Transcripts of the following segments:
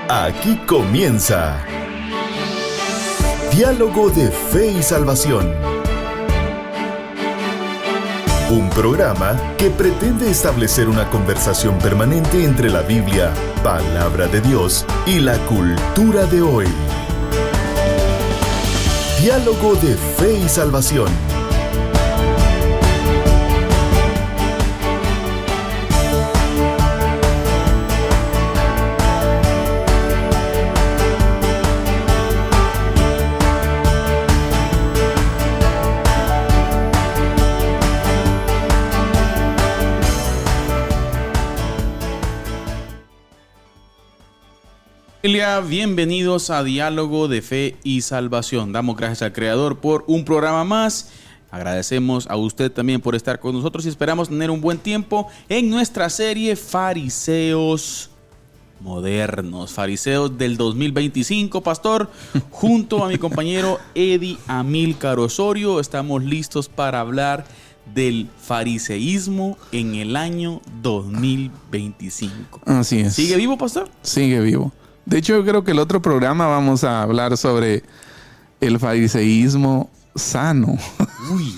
Aquí comienza Diálogo de Fe y Salvación. Un programa que pretende establecer una conversación permanente entre la Biblia, palabra de Dios, y la cultura de hoy. Diálogo de Fe y Salvación. Bienvenidos a Diálogo de Fe y Salvación. Damos gracias al Creador por un programa más. Agradecemos a usted también por estar con nosotros y esperamos tener un buen tiempo en nuestra serie Fariseos Modernos. Fariseos del 2025, pastor. Junto a mi compañero Eddie Amílcar Osorio estamos listos para hablar del fariseísmo en el año 2025. Así es. ¿Sigue vivo, pastor? Sigue vivo. De hecho, yo creo que el otro programa vamos a hablar sobre el fariseísmo sano. Uy.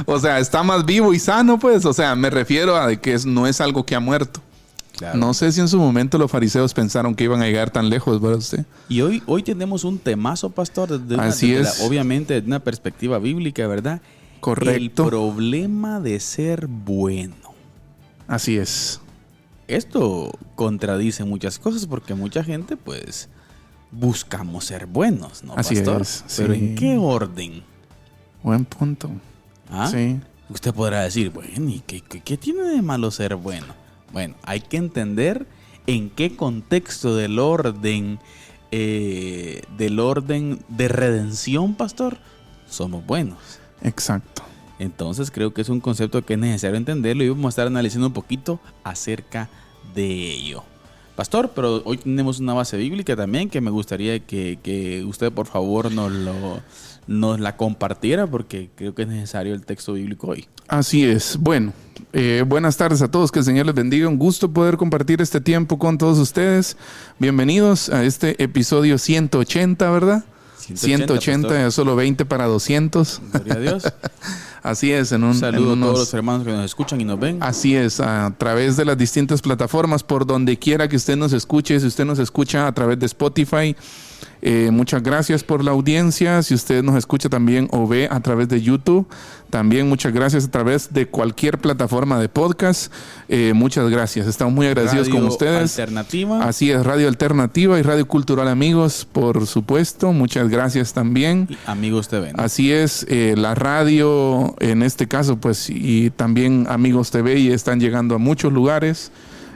O sea, está más vivo y sano, pues. O sea, me refiero a que no es algo que ha muerto. Claro. No sé si en su momento los fariseos pensaron que iban a llegar tan lejos, ¿verdad usted? Y hoy tenemos un temazo, pastor, obviamente desde una perspectiva bíblica, ¿verdad? Correcto. El problema de ser bueno. Así es. Esto contradice muchas cosas porque mucha gente, pues, buscamos ser buenos, ¿no, Así pastor? Es, Pero sí. ¿en qué orden? Buen punto. ¿Ah? Sí. Usted podrá decir, bueno, ¿y qué tiene de malo ser bueno? Bueno, hay que entender en qué contexto del orden de redención, pastor, somos buenos. Exacto. Entonces creo que es un concepto que es necesario entenderlo y vamos a estar analizando un poquito acerca de ello. Pastor, pero hoy tenemos una base bíblica también que me gustaría que usted por favor nos la compartiera porque creo que es necesario el texto bíblico hoy. Así es. Bueno, buenas tardes a todos, que el Señor les bendiga. Un gusto poder compartir este tiempo con todos ustedes. Bienvenidos a este episodio 180, ¿verdad? 180, ya solo 20 para 200. Gloria a Dios. Así es. Un saludo a todos los hermanos que nos escuchan y nos ven. Así es, a través de las distintas plataformas, por donde quiera que usted nos escuche. Si usted nos escucha a través de Spotify, muchas gracias por la audiencia. Si usted nos escucha también o ve a través de YouTube, también muchas gracias a través de cualquier plataforma de podcast. Muchas gracias. Estamos muy agradecidos Radio con ustedes. Alternativa. Así es, Radio Alternativa y Radio Cultural Amigos, por supuesto. Muchas gracias también. Y Amigos TV, ¿no? Así es, la radio en este caso, pues, y también Amigos TV, y están llegando a muchos lugares.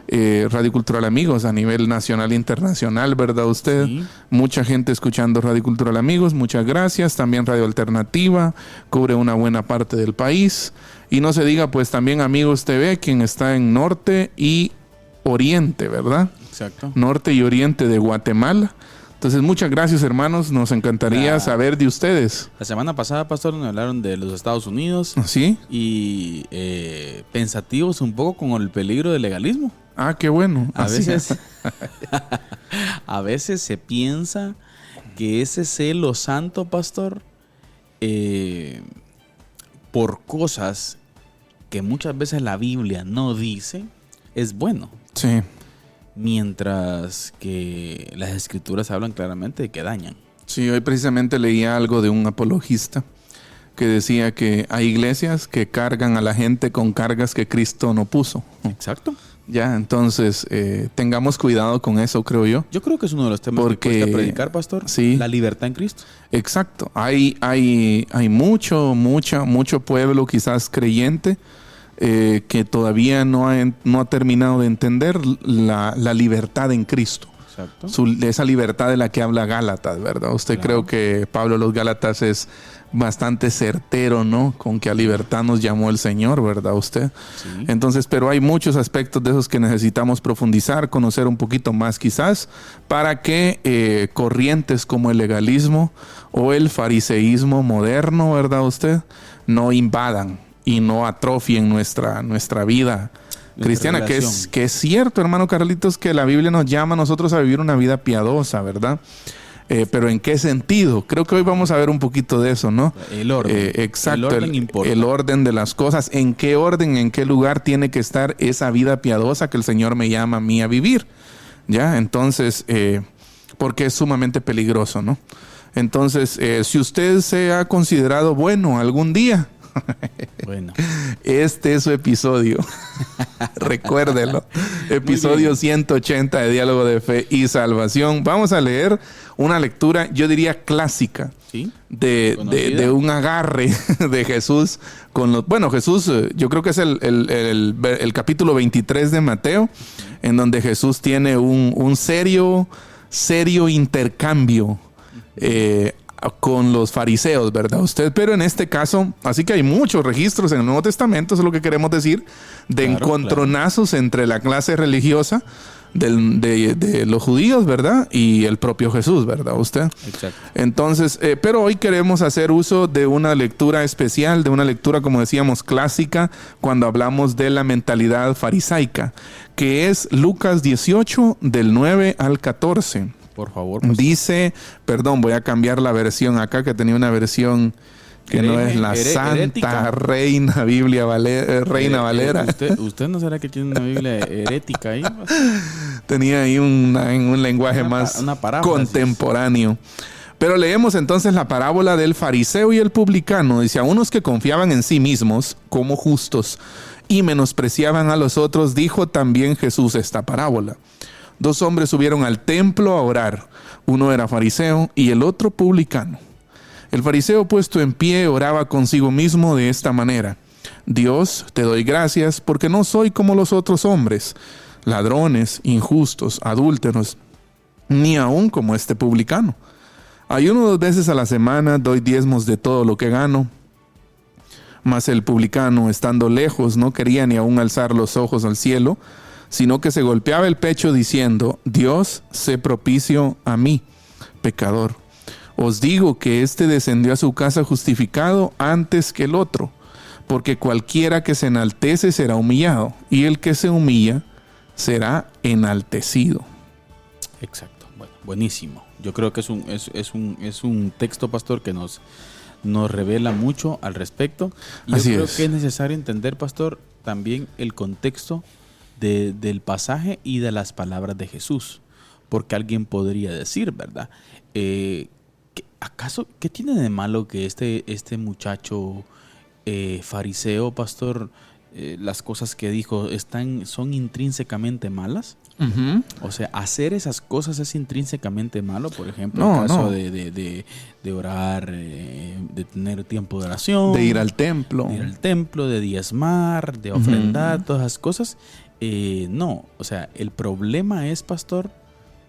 Radio Cultural Amigos a nivel nacional e internacional, ¿verdad usted? Sí. Mucha gente escuchando Radio Cultural Amigos, muchas gracias. También Radio Alternativa, cubre una buena parte del país. Y no se diga, pues, también Amigos TV, quien está en norte y oriente, ¿verdad? Exacto. Norte y oriente de Guatemala. Entonces, muchas gracias, hermanos. Nos encantaría saber de ustedes. La semana pasada, pastor, nos hablaron de los Estados Unidos. ¿Sí? Y pensativos un poco con el peligro del legalismo. Ah, qué bueno. A veces se piensa que ese celo santo, pastor, por cosas que muchas veces la Biblia no dice, es bueno. Sí. Mientras que las escrituras hablan claramente de que dañan. Sí, hoy precisamente leía algo de un apologista que decía que hay iglesias que cargan a la gente con cargas que Cristo no puso. Exacto. Ya, entonces tengamos cuidado con eso, creo yo. Yo creo que es uno de los temas que cuesta predicar, pastor. Sí. La libertad en Cristo. Exacto. Hay mucho pueblo quizás creyente que todavía no ha terminado de entender la libertad en Cristo. Exacto. Esa libertad de la que habla Gálatas, ¿verdad? Usted Claro. creo que Pablo a los Gálatas es bastante certero, ¿no? Con que a libertad nos llamó el Señor, ¿verdad usted? Sí. Entonces, pero hay muchos aspectos de esos que necesitamos profundizar, conocer un poquito más quizás, para que corrientes como el legalismo o el fariseísmo moderno, ¿verdad usted? No invadan y no atrofien nuestra vida cristiana, que es cierto, hermano Carlitos, que la Biblia nos llama a nosotros a vivir una vida piadosa, ¿verdad? Pero ¿en qué sentido? Creo que hoy vamos a ver un poquito de eso, ¿no? El orden. Exacto. El orden importa. El orden de las cosas. ¿En qué orden, en qué lugar tiene que estar esa vida piadosa que el Señor me llama a mí a vivir? ¿Ya? Entonces, porque es sumamente peligroso, ¿no? Entonces, si usted se ha considerado bueno algún día, bueno, este es su episodio. Recuérdelo. Episodio 180 de Diálogo de Fe y Salvación. Vamos a leer una lectura, yo diría clásica, ¿sí? de un agarre de Jesús con los... Bueno, Jesús, yo creo que es el capítulo 23 de Mateo, en donde Jesús tiene un serio intercambio con los fariseos, ¿verdad? Pero en este caso, así que hay muchos registros en el Nuevo Testamento, eso es lo que queremos decir, de encontronazos entre la clase religiosa de los judíos, ¿verdad? Y el propio Jesús, ¿verdad? Exacto. Entonces, pero hoy queremos hacer uso de una lectura especial, de una lectura, como decíamos, clásica, cuando hablamos de la mentalidad farisaica, que es Lucas 18, del 9 al 14. Por favor. Pastor. Dice, perdón, voy a cambiar la versión acá, que tenía una versión que no es la Santa herética. Reina Biblia Reina Valera. ¿Usted no será que tiene una Biblia herética ahí? Tenía ahí un lenguaje más contemporáneo. Pero leemos entonces la parábola del fariseo y el publicano. Dice, a unos que confiaban en sí mismos como justos y menospreciaban a los otros, dijo también Jesús esta parábola. 2 hombres subieron al templo a orar. Uno era fariseo y el otro publicano. El fariseo, puesto en pie, oraba consigo mismo de esta manera: Dios, te doy gracias porque no soy como los otros hombres, ladrones, injustos, adúlteros, ni aun como este publicano. Ayuno 2 veces a la semana, doy diezmos de todo lo que gano. Mas el publicano, estando lejos, no quería ni aun alzar los ojos al cielo, sino que se golpeaba el pecho diciendo: Dios, sé propicio a mí, pecador. Os digo que éste descendió a su casa justificado antes que el otro, porque cualquiera que se enaltece será humillado, y el que se humilla será enaltecido. Exacto. Bueno, buenísimo. Yo creo que es un texto, pastor, que nos revela mucho al respecto. Y yo creo que es necesario entender, pastor, también el contexto del pasaje y de las palabras de Jesús, porque alguien podría decir, ¿verdad? ¿Acaso qué tiene de malo que este muchacho fariseo, pastor, las cosas que dijo son intrínsecamente malas? Uh-huh. O sea, hacer esas cosas es intrínsecamente malo. Por ejemplo, el caso de orar, de tener tiempo de oración, de ir al templo, de diezmar, de ofrendar, todas esas cosas. No, o sea, el problema es, pastor,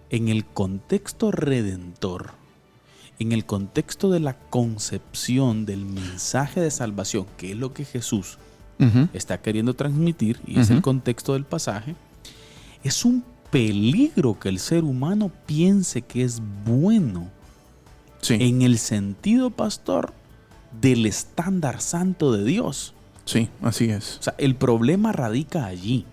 en el contexto redentor, en el contexto de la concepción del mensaje de salvación, que es lo que Jesús está queriendo transmitir, y es el contexto del pasaje. Es un peligro que el ser humano piense que es bueno, en el sentido, pastor, del estándar santo de Dios. Sí, así es. O sea, el problema radica allí,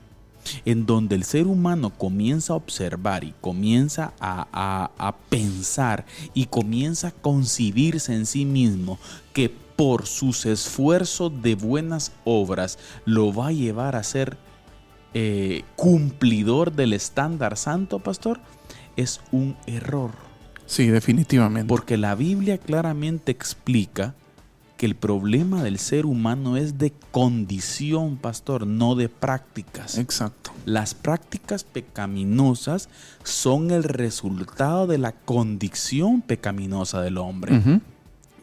en donde el ser humano comienza a observar y comienza a pensar y comienza a concebirse en sí mismo que por sus esfuerzos de buenas obras lo va a llevar a ser cumplidor del estándar santo, pastor. Es un error. Sí, definitivamente. Porque la Biblia claramente explica que el problema del ser humano es de condición, pastor, no de prácticas. Exacto. Las prácticas pecaminosas son el resultado de la condición pecaminosa del hombre,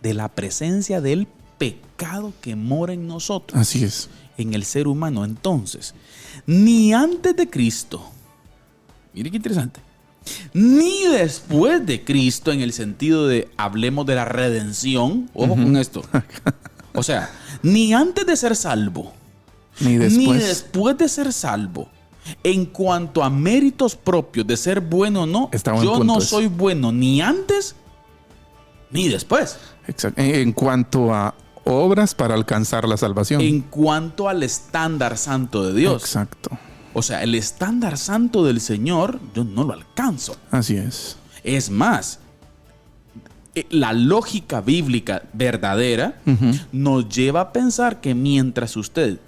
de la presencia del pecado que mora en nosotros. Así es. En el ser humano. Entonces, ni antes de Cristo, mire qué interesante, ni después de Cristo, en el sentido de hablemos de la redención, ojo con esto, o sea, ni antes de ser salvo, ni después de ser salvo, en cuanto a méritos propios de ser bueno o no, yo no soy bueno ni antes ni después. Exacto. En cuanto a obras para alcanzar la salvación. En cuanto al estándar santo de Dios. Exacto. O sea, el estándar santo del Señor, yo no lo alcanzo. Así es. Es más, la lógica bíblica verdadera nos lleva a pensar que mientras usted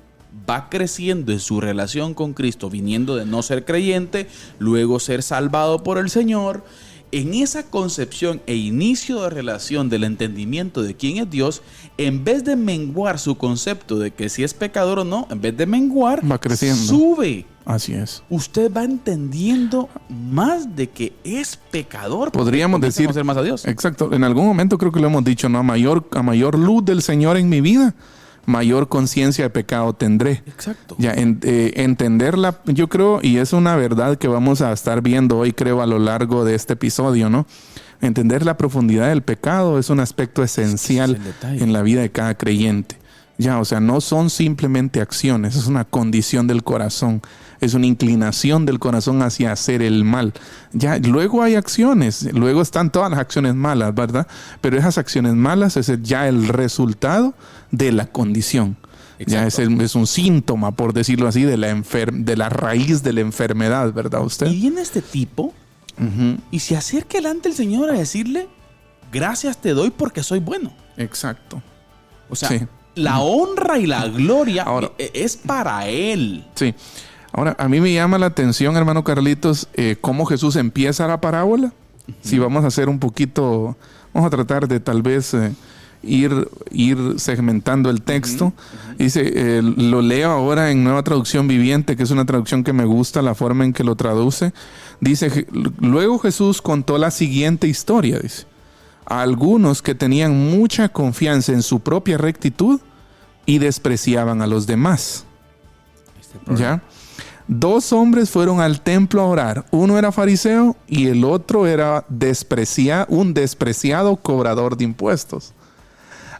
va creciendo en su relación con Cristo, viniendo de no ser creyente, luego ser salvado por el Señor, en esa concepción e inicio de relación del entendimiento de quién es Dios, en vez de menguar su concepto de que si es pecador o no, en vez de menguar, va creciendo. Sube. Así es. Usted va entendiendo más de que es pecador. Podríamos decir, conocer más a Dios. Exacto. En algún momento creo que lo hemos dicho, ¿no? A mayor luz del Señor en mi vida, mayor conciencia de pecado tendré. Exacto. Ya, entenderla, yo creo, y es una verdad que vamos a estar viendo hoy, creo, a lo largo de este episodio, ¿no? Entender la profundidad del pecado es un aspecto esencial en la vida de cada creyente. Ya, o sea, no son simplemente acciones, es una condición del corazón, es una inclinación del corazón hacia hacer el mal. Ya, luego hay acciones, luego están todas las acciones malas, ¿verdad? Pero esas acciones malas es ya el resultado de la condición. Ya es un síntoma, por decirlo así, de la raíz de la enfermedad, ¿verdad usted? Y viene este tipo y se acerca delante del Señor a decirle, gracias te doy porque soy bueno. Exacto. O sea, sí. La honra y la gloria ahora, es para Él. Sí. Ahora, a mí me llama la atención, hermano Carlitos, cómo Jesús empieza la parábola. Si vamos a hacer un poquito, vamos a tratar de tal vez ir segmentando el texto. Dice, lo leo ahora en Nueva Traducción Viviente, que es una traducción que me gusta, la forma en que lo traduce. Dice, luego Jesús contó la siguiente historia, dice. A algunos que tenían mucha confianza en su propia rectitud y despreciaban a los demás. ¿Ya? 2 hombres fueron al templo a orar. Uno era fariseo y el otro era un despreciado cobrador de impuestos.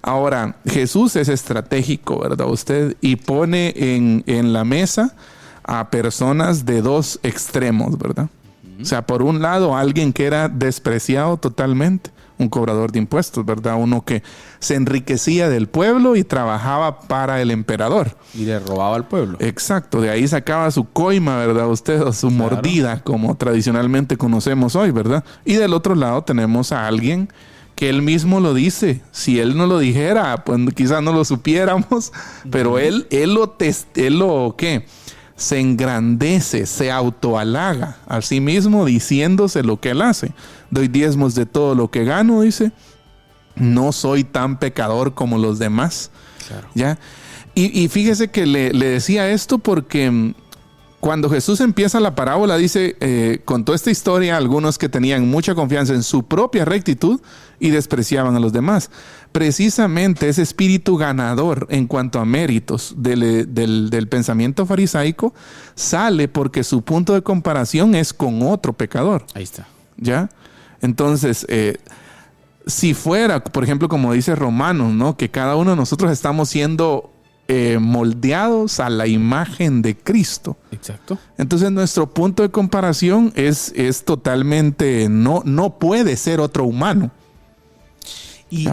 Ahora, Jesús es estratégico, ¿verdad usted? Y pone en la mesa a personas de 2 extremos, ¿verdad? O sea, por un lado, alguien que era despreciado totalmente, un cobrador de impuestos, ¿verdad? Uno que se enriquecía del pueblo y trabajaba para el emperador. Y le robaba al pueblo. Exacto, de ahí sacaba su coima, ¿verdad? Usted, o su mordida, como tradicionalmente conocemos hoy, ¿verdad? Y del otro lado tenemos a alguien que él mismo lo dice. Si él no lo dijera, pues quizás no lo supiéramos, pero él lo ¿qué? Se engrandece, se autohalaga a sí mismo diciéndose lo que él hace. Doy diezmos de todo lo que gano, dice. No soy tan pecador como los demás. Claro. ¿Ya? Y fíjese que le decía esto porque cuando Jesús empieza la parábola, dice, contó esta historia a algunos que tenían mucha confianza en su propia rectitud y despreciaban a los demás. Precisamente ese espíritu ganador en cuanto a méritos del pensamiento farisaico sale porque su punto de comparación es con otro pecador. Ahí está. ¿Ya? Entonces, si fuera, por ejemplo, como dice Romanos, ¿no? Que cada uno de nosotros estamos siendo moldeados a la imagen de Cristo. Exacto. Entonces nuestro punto de comparación es totalmente, no puede ser otro humano.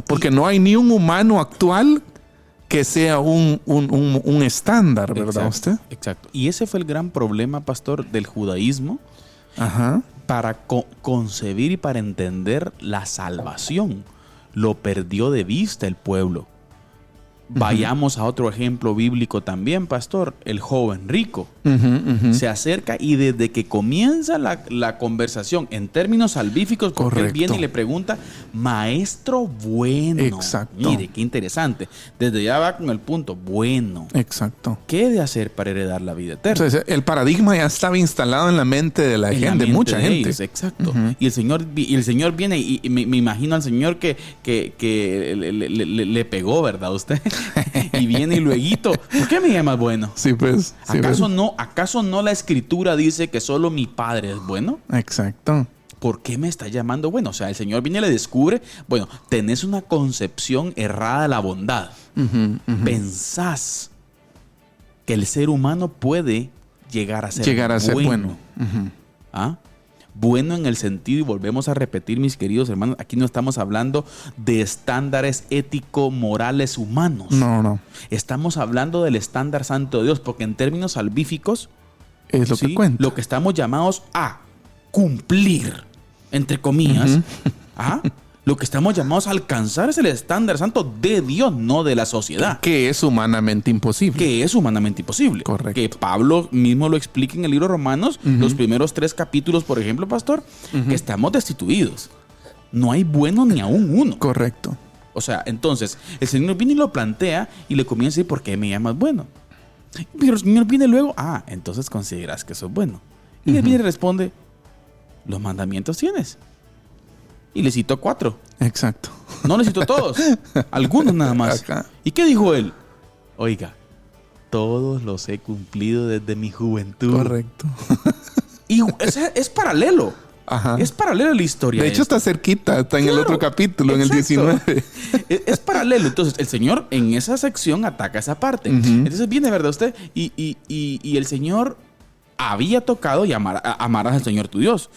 Porque no hay ni un humano actual que sea un estándar, ¿verdad? Exacto, usted? Exacto. Y ese fue el gran problema, pastor, del judaísmo. Ajá. Para concebir y para entender la salvación. Lo perdió de vista el pueblo. Vayamos a otro ejemplo bíblico también, pastor. El joven rico se acerca y desde que comienza la conversación en términos salvíficos, porque él viene y le pregunta, maestro bueno. Exacto. Mire, qué interesante. Desde ya va con el punto, bueno. Exacto. ¿Qué he de hacer para heredar la vida eterna? Entonces, el paradigma ya estaba instalado en la mente de la gente, de mucha gente. Ellos, exacto. Y el Señor viene y me imagino al Señor que le pegó, ¿verdad? Usted. Y viene y lueguito, ¿por qué me llamas bueno? Sí, pues. Sí, ¿Acaso no la Escritura dice que solo mi Padre es bueno? Exacto. ¿Por qué me está llamando bueno? O sea, el Señor viene y le descubre, bueno, tenés una concepción errada de la bondad. Pensás que el ser humano puede llegar a ser bueno. ¿Ah? Bueno en el sentido, y volvemos a repetir, mis queridos hermanos, aquí no estamos hablando de estándares ético-morales humanos. No. Estamos hablando del estándar santo de Dios, porque en términos salvíficos, Es lo que cuenta. Lo que estamos llamados a cumplir, entre comillas. Lo que estamos llamados a alcanzar es el estándar santo de Dios, no de la sociedad. Que es humanamente imposible. Que es humanamente imposible. Correcto. Que Pablo mismo lo explica en el libro de Romanos, los primeros 3 capítulos, por ejemplo, pastor, que estamos destituidos. No hay bueno ni aún uno. Correcto. O sea, entonces, el Señor viene y lo plantea y le comienza a decir, ¿por qué me llamas bueno? Pero el Señor viene luego, entonces consideras que sos bueno. Y él viene y responde, los mandamientos tienes. Y le citó 4. Exacto. No le citó todos, algunos nada más. Acá. ¿Y qué dijo él? Oiga, todos los he cumplido desde mi juventud. Correcto. Y es paralelo. Ajá. Es paralelo a la historia. De hecho, está cerquita, está en el otro capítulo, exacto. en el 19. Es paralelo. Entonces, el Señor en esa sección ataca esa parte. Entonces viene, ¿verdad? Usted y el Señor había tocado y amarás al Señor tu Dios.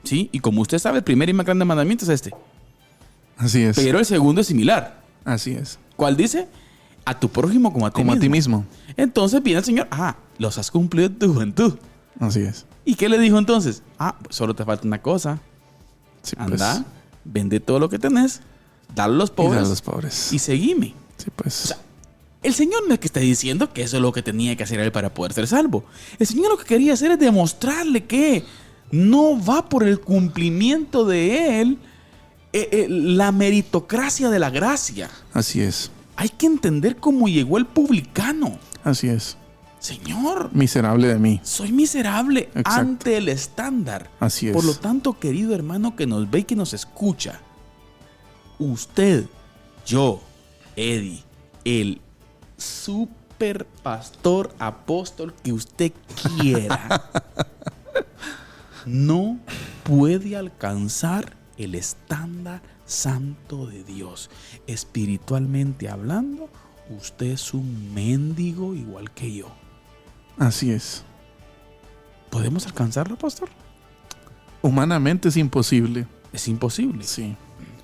¿Sí? Y como usted sabe, el primer y más grande mandamiento es este. Así es. Pero el segundo es similar. Así es. ¿Cuál dice? A tu prójimo como a ti mismo. Entonces viene el Señor. Los has cumplido en tu juventud. Así es. ¿Y qué le dijo entonces? Solo te falta una cosa. Sí, Anda, pues. vende todo lo que tenés, dale a los pobres. Y dale a los pobres. Y seguime. Sí, pues. O sea, el Señor no es que está diciendo que eso es lo que tenía que hacer él para poder ser salvo. El Señor lo que quería hacer es demostrarle que no va por el cumplimiento de él la meritocracia de la gracia. Así es. Hay que entender cómo llegó el publicano. Así es. Señor, Miserable de mí. soy miserable Exacto. ante el estándar. Así es. Por lo tanto, querido hermano que nos ve y que nos escucha, usted, yo, Eddie, el super pastor apóstol que usted quiera, no puede alcanzar el estándar santo de Dios. Espiritualmente hablando, usted es un mendigo igual que yo. Así es. ¿Podemos alcanzarlo, pastor? Humanamente es imposible. Es imposible. Sí.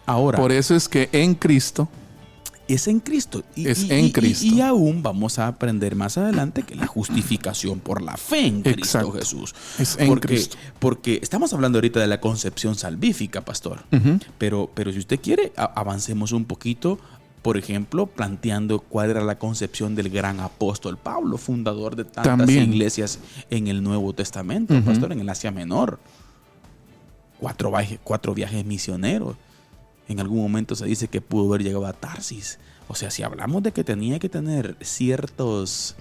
Ahora, Por eso es que en Cristo. es en Cristo. En Cristo. Y aún vamos a aprender más adelante que la justificación por la fe en Cristo Exacto. Jesús. Es en Cristo. Porque estamos hablando ahorita de la concepción salvífica, pastor. Pero si usted quiere, avancemos un poquito. Por ejemplo, planteando cuál era la concepción del gran apóstol Pablo, fundador de tantas También. iglesias en el Nuevo Testamento, pastor, en el Asia Menor. 4 viajes misioneros. En algún momento se dice que pudo haber llegado a Tarsis. O sea, si hablamos de que tenía que tener ciertos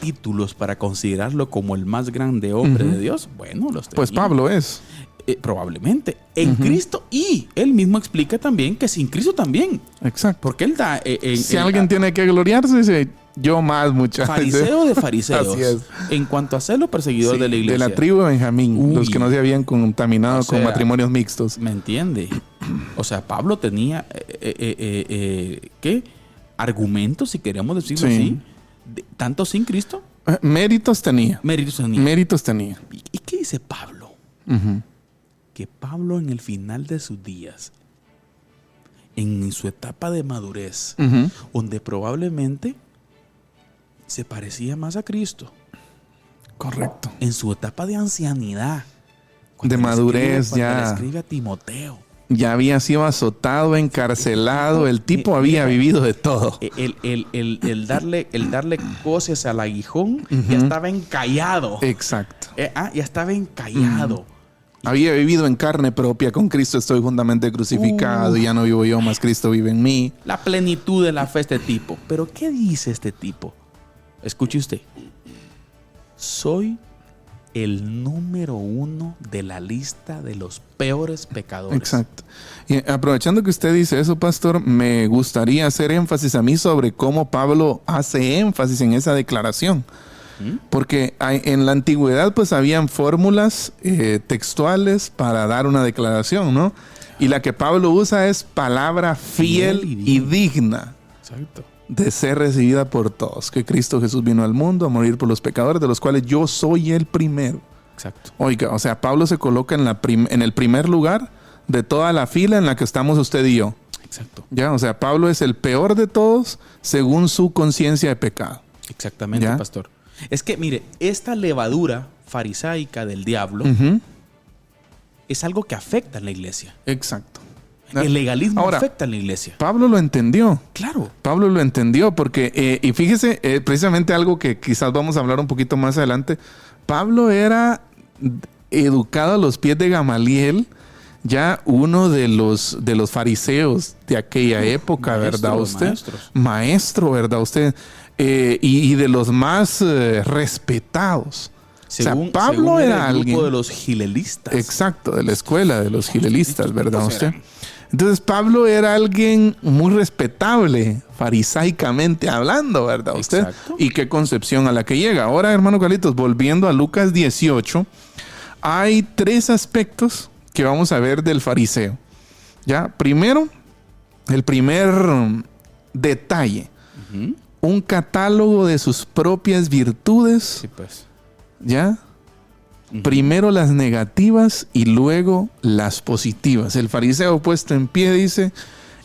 títulos para considerarlo como el más grande hombre de Dios, bueno, los tenía. Pues Pablo es. Probablemente en Cristo, y él mismo explica también que sin Cristo también, Exacto. porque él da Si alguien tiene que gloriarse, dice yo más, muchachos. fariseo de fariseos. Así es. En cuanto a celo, perseguidor Sí, de la iglesia. de la tribu de Benjamín, Uy. los que no se habían contaminado O sea, con matrimonios mixtos. ¿Me entiende? O sea, Pablo tenía ¿qué? Argumentos, si queremos decirlo Sí. así, tanto sin Cristo, Méritos tenía. méritos tenía. Méritos tenía. ¿Y qué dice Pablo? Ujú. Que Pablo en el final de sus días, en su etapa de madurez, Ujú. donde probablemente se parecía más a Cristo, Correcto. en su etapa de ancianidad, De madurez, cuando ya. le escribe a Timoteo, Ya había sido azotado, encarcelado. El tipo había vivido de todo. el darle coces al aguijón, ya estaba encallado. Exacto. Ya estaba encallado. Había vivido en carne propia. Con Cristo estoy juntamente crucificado. Y ya no vivo yo, más Cristo vive en mí. La plenitud de la fe este tipo. Pero ¿qué dice este tipo? Escuche usted. Soy el número 1 de la lista de los peores pecadores. Exacto. Y aprovechando que usted dice eso, pastor, me gustaría hacer énfasis a mí sobre cómo Pablo hace énfasis en esa declaración. Porque en la antigüedad pues habían fórmulas textuales para dar una declaración, ¿no? Y la que Pablo usa es palabra fiel y digna Exacto. de ser recibida por todos. Que Cristo Jesús vino al mundo a morir por los pecadores, de los cuales yo soy el primero. Exacto. Oiga, o sea, Pablo se coloca en el primer lugar de toda la fila en la que estamos usted y yo. Exacto. Ya, o sea, Pablo es el peor de todos según su conciencia de pecado. Exactamente, ¿Ya? pastor. Es que, mire, esta levadura farisaica del diablo es algo que afecta en la iglesia. Exacto. El legalismo Ahora, afecta en la iglesia. Pablo lo entendió. Claro. Pablo lo entendió porque, y fíjese, precisamente algo que quizás vamos a hablar un poquito más adelante. Pablo era educado a los pies de Gamaliel, ya uno de los fariseos de aquella época, ¿verdad usted? Maestro, ¿verdad usted? Y de los más respetados. Según Pablo era el grupo alguien de los gilelistas. Exacto, de la escuela de los gilelistas, ¿verdad usted? Entonces Pablo era alguien muy respetable, farisaicamente hablando, ¿verdad usted? Exacto. Y qué concepción a la que llega. Ahora, hermano Carlitos, volviendo a Lucas 18, hay 3 aspectos que vamos a ver del fariseo. Ya, primero, el primer detalle, un catálogo de sus propias virtudes. Sí, pues. ¿Ya? Primero las negativas y luego las positivas. El fariseo puesto en pie dice,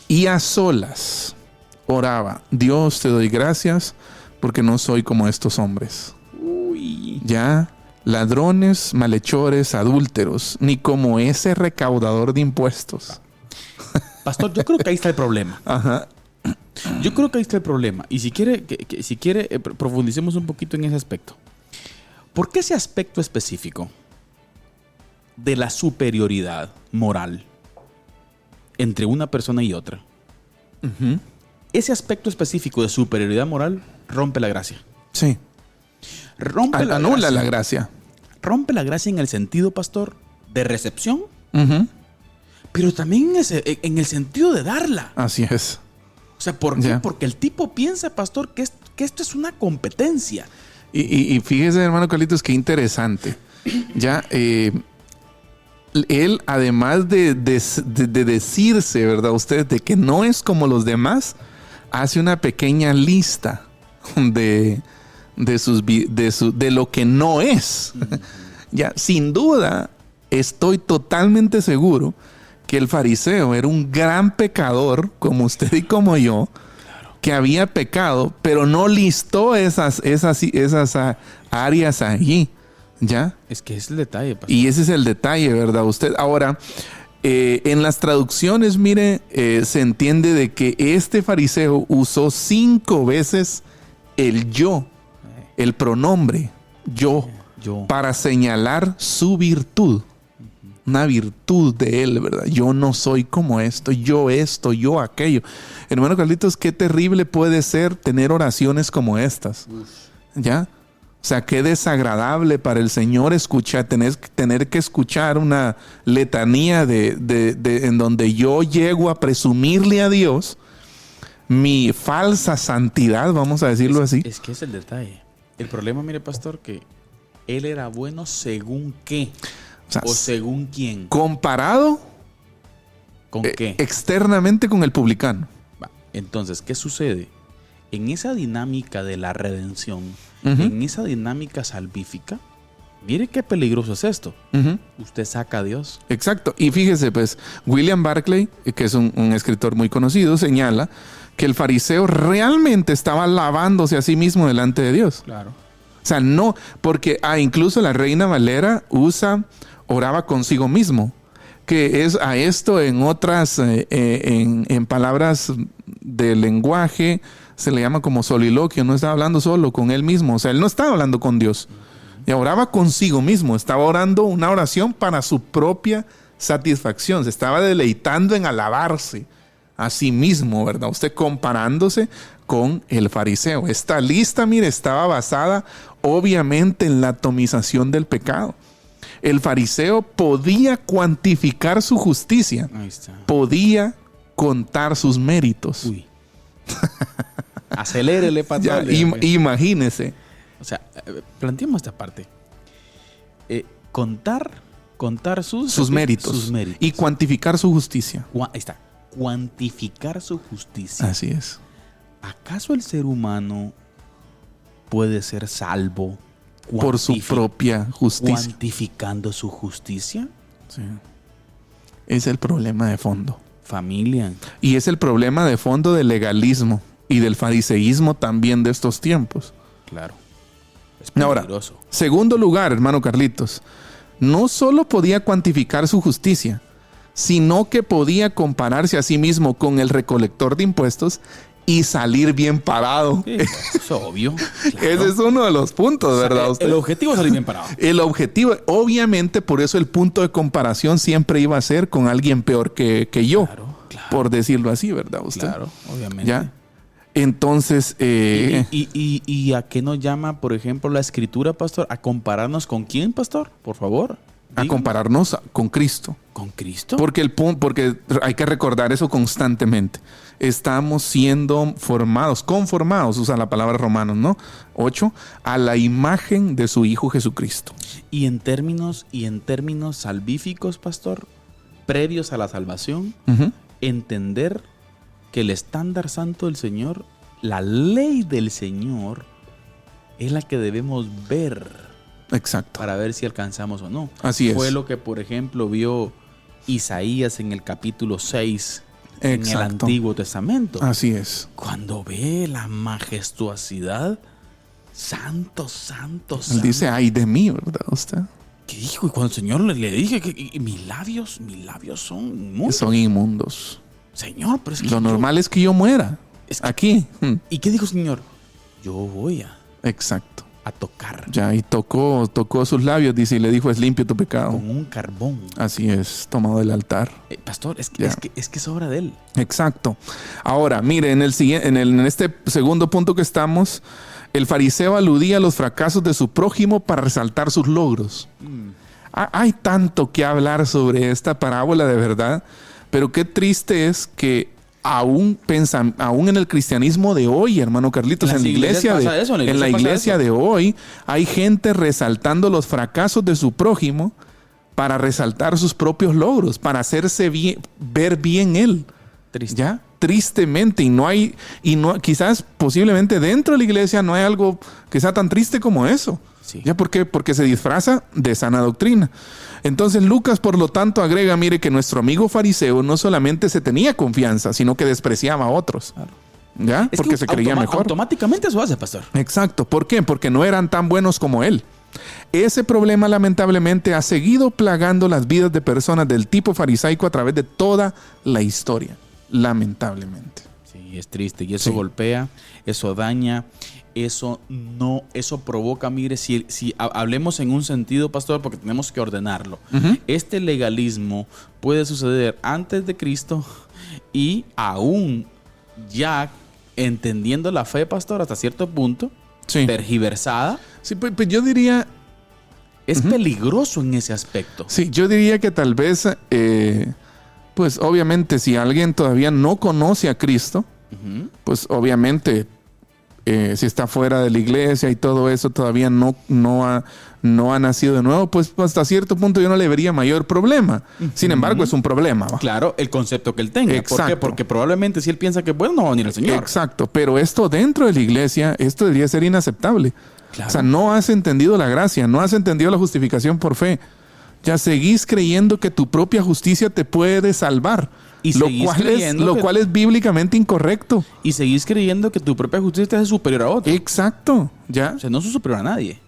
y a solas oraba, Dios te doy gracias porque no soy como estos hombres. Uy. ¿Ya? Ladrones, malhechores, adúlteros, ni como ese recaudador de impuestos. Pastor, yo creo que ahí está el problema. Ajá. Yo creo que ahí está el problema. Y si quiere, profundicemos un poquito en ese aspecto. ¿Por qué ese aspecto específico de la superioridad moral entre una persona y otra? Ese aspecto específico de superioridad moral rompe la gracia. Sí. Anula la gracia. Rompe la gracia en el sentido, pastor, de recepción, pero también en el sentido de darla. Así es. O sea, ¿por qué? Porque el tipo piensa, pastor, que esto es una competencia. Y fíjese, hermano Carlitos, qué interesante. Ya, él, además de decirse, ¿verdad? Usted, de que no es como los demás, hace una pequeña lista de lo que no es. Ya, sin duda, estoy totalmente seguro que el fariseo era un gran pecador, como usted y como yo, que había pecado, pero no listó esas áreas allí, ¿ya? Es que es el detalle, pastor. Y ese es el detalle, ¿verdad? Usted ahora, en las traducciones, mire, se entiende de que este fariseo usó 5 veces el yo, el pronombre yo, para señalar su virtud. Una virtud de él, ¿verdad? Yo no soy como esto, yo aquello. Hermano Carlitos, qué terrible puede ser tener oraciones como estas. ¿Ya? O sea, qué desagradable para el Señor tener que escuchar una letanía en donde yo llego a presumirle a Dios mi falsa santidad, vamos a decirlo así. Es que es el detalle. El problema, mire, pastor, que él era bueno según qué. O según quién. Comparado ¿con qué? Externamente con el publicano. Entonces, ¿qué sucede? En esa dinámica de la redención, en esa dinámica salvífica, mire qué peligroso es esto. Usted saca a Dios. Exacto. Y fíjese, pues, William Barclay, que es un escritor muy conocido, señala que el fariseo realmente estaba lavándose a sí mismo delante de Dios. Claro. O sea, no, porque incluso la Reina Valera oraba consigo mismo, que es a esto en otras, en palabras de lenguaje, se le llama como soliloquio, no estaba hablando solo con él mismo, o sea, él no estaba hablando con Dios, y oraba consigo mismo, estaba orando una oración para su propia satisfacción, se estaba deleitando en alabarse a sí mismo, ¿verdad? Usted comparándose con el fariseo. Esta lista, mire, estaba basada obviamente en la atomización del pecado. El fariseo podía cuantificar su justicia. Ahí está. Podía contar sus méritos. Uy. Acelérele, patrón. Imagínese. O sea, planteemos esta parte. Contar sus méritos. Sus méritos. Y cuantificar su justicia. Ahí está. Cuantificar su justicia. Así es. ¿Acaso el ser humano puede ser salvo por su propia justicia? ¿Cuantificando su justicia? Sí. Es el problema de fondo. Familia. Y es el problema de fondo del legalismo y del fariseísmo también de estos tiempos. Claro. Es Ahora, peligroso. segundo lugar, hermano Carlitos, no solo podía cuantificar su justicia, sino que podía compararse a sí mismo con el recolector de impuestos y salir bien parado. Sí, es obvio. Claro. Ese es uno de los puntos, ¿verdad? El objetivo es salir bien parado. El objetivo, obviamente, por eso el punto de comparación siempre iba a ser con alguien peor que yo, Claro. por decirlo así, ¿verdad? Usted. Claro, obviamente. ¿Ya? Entonces, ¿Y a qué nos llama, por ejemplo, la escritura, pastor? ¿A compararnos con quién, pastor? Por favor. a Díganos. compararnos con Cristo. ¿Con Cristo? Porque hay que recordar eso constantemente. Estamos siendo conformados, usa la palabra Romanos, ¿no? 8, a la imagen de su Hijo Jesucristo. Y en términos salvíficos, pastor, previos a la salvación, Ujú. entender que el estándar santo del Señor, la ley del Señor, es la que debemos ver Exacto. para ver si alcanzamos o no. Así es. Fue lo que, por ejemplo, vio Isaías en el capítulo 6 en el Exacto. Antiguo Testamento. Así es. Cuando ve la majestuosidad, santo, santo, Él santo. dice, ay de mí, ¿verdad? Usted. ¿Qué dijo? Y cuando el Señor le dije que y mis labios son inmundos. Son inmundos. Señor, pero es que Lo normal es que yo muera. Es que- Aquí. ¿Y qué dijo el Señor? Yo voy Exacto. a tocar Ya, y tocó sus labios, dice, y le dijo, es limpio tu pecado. con un carbón. Así es, tomado del altar. Pastor, es Ya. que es obra de Él. Exacto. Ahora, mire, en este segundo punto que estamos, el fariseo aludía a los fracasos de su prójimo para resaltar sus logros. Hay tanto que hablar sobre esta parábola de verdad, pero qué triste es que aún en el cristianismo de hoy, hermano Carlitos, En las en la iglesia, iglesias pasa eso, en la en la iglesia pasa iglesia eso. de hoy, hay gente resaltando los fracasos de su prójimo para resaltar sus propios logros, para hacerse ver bien él. Triste. ¿Ya? Tristemente, quizás posiblemente dentro de la iglesia no hay algo que sea tan triste como eso. Sí. ¿Ya por qué? Porque se disfraza de sana doctrina. Entonces Lucas, por lo tanto, agrega, mire, que nuestro amigo fariseo no solamente se tenía confianza, sino que despreciaba a otros. Claro. ¿Ya? Es Porque que se creía mejor. Automáticamente eso hace, pastor. Exacto. ¿Por qué? Porque no eran tan buenos como él. Ese problema lamentablemente ha seguido plagando las vidas de personas del tipo farisaico a través de toda la historia. Lamentablemente. Sí, es triste. Y eso Sí. golpea, eso daña, eso provoca, mire, si hablemos en un sentido, pastor, porque tenemos que ordenarlo. Ujú. Este legalismo puede suceder antes de Cristo y aún ya entendiendo la fe, pastor, hasta cierto punto, Sí. tergiversada, Sí, pues yo diría, es peligroso en ese aspecto. sí, yo diría que tal vez, pues obviamente si alguien todavía no conoce a Cristo, Ujú. pues obviamente si está fuera de la iglesia y todo eso todavía no ha nacido de nuevo, pues hasta cierto punto yo no le vería mayor problema. Sin embargo, es un problema, ¿va? Claro, el concepto que él tenga. ¿Por qué? Exacto. Porque probablemente si él piensa que bueno, no va a venir el Señor. Exacto, pero esto dentro de la iglesia, esto debería ser inaceptable. Claro. O sea, no has entendido la gracia, no has entendido la justificación por fe. Ya seguís creyendo que tu propia justicia te puede salvar. Y seguís creyendo lo que- cual es bíblicamente incorrecto. Y seguís creyendo que tu propia justicia es superior a otra. Exacto, ya. O sea, no sos superior a nadie.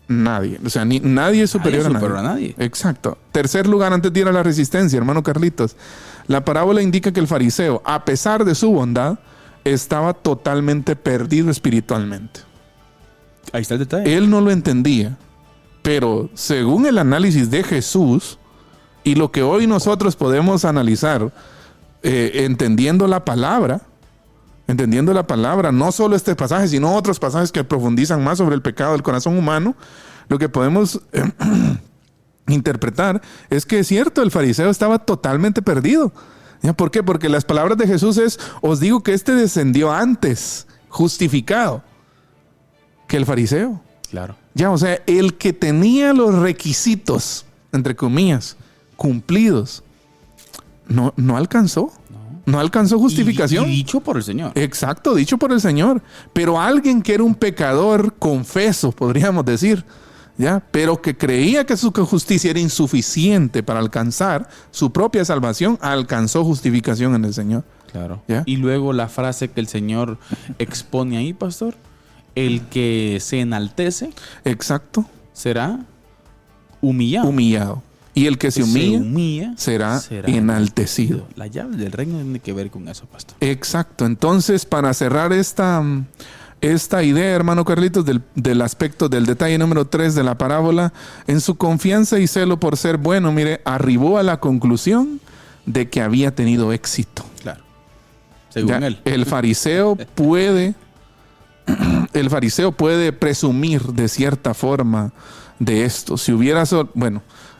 Nadie, o sea, nadie es superior, superior a a nadie. nadie. Exacto. Tercer lugar, antes de ir a la resistencia, hermano Carlitos. La parábola indica que el fariseo, a pesar de su bondad, estaba totalmente perdido espiritualmente. Ahí está el detalle. Él no lo entendía, pero según el análisis de Jesús y lo que hoy nosotros podemos analizar, entendiendo la palabra, no solo este pasaje, sino otros pasajes que profundizan más sobre el pecado del corazón humano, lo que podemos interpretar es que es cierto, el fariseo estaba totalmente perdido. ¿Ya? ¿Por qué? Porque las palabras de Jesús es, os digo que este descendió antes, justificado, que el fariseo. Claro. Ya, o sea, el que tenía los requisitos, entre comillas, cumplidos, no alcanzó. No alcanzó justificación. Y dicho por el Señor. Exacto, dicho por el Señor. Pero alguien que era un pecador confeso, podríamos decir, ¿ya? Pero que creía que su justicia era insuficiente para alcanzar su propia salvación, alcanzó justificación en el Señor. Claro. ¿Ya? Y luego la frase que el Señor expone ahí, pastor, el que se enaltece Exacto. será humillado. Humillado. Y el que se humilla será enaltecido. La llave del reino tiene que ver con eso, pastor. Exacto. Entonces, para cerrar esta idea, hermano Carlitos, del aspecto del detalle número 3 de la parábola, en su confianza y celo por ser bueno, mire, arribó a la conclusión de que había tenido éxito. Claro. Según él. El fariseo puede presumir de cierta forma de esto. Si hubiera,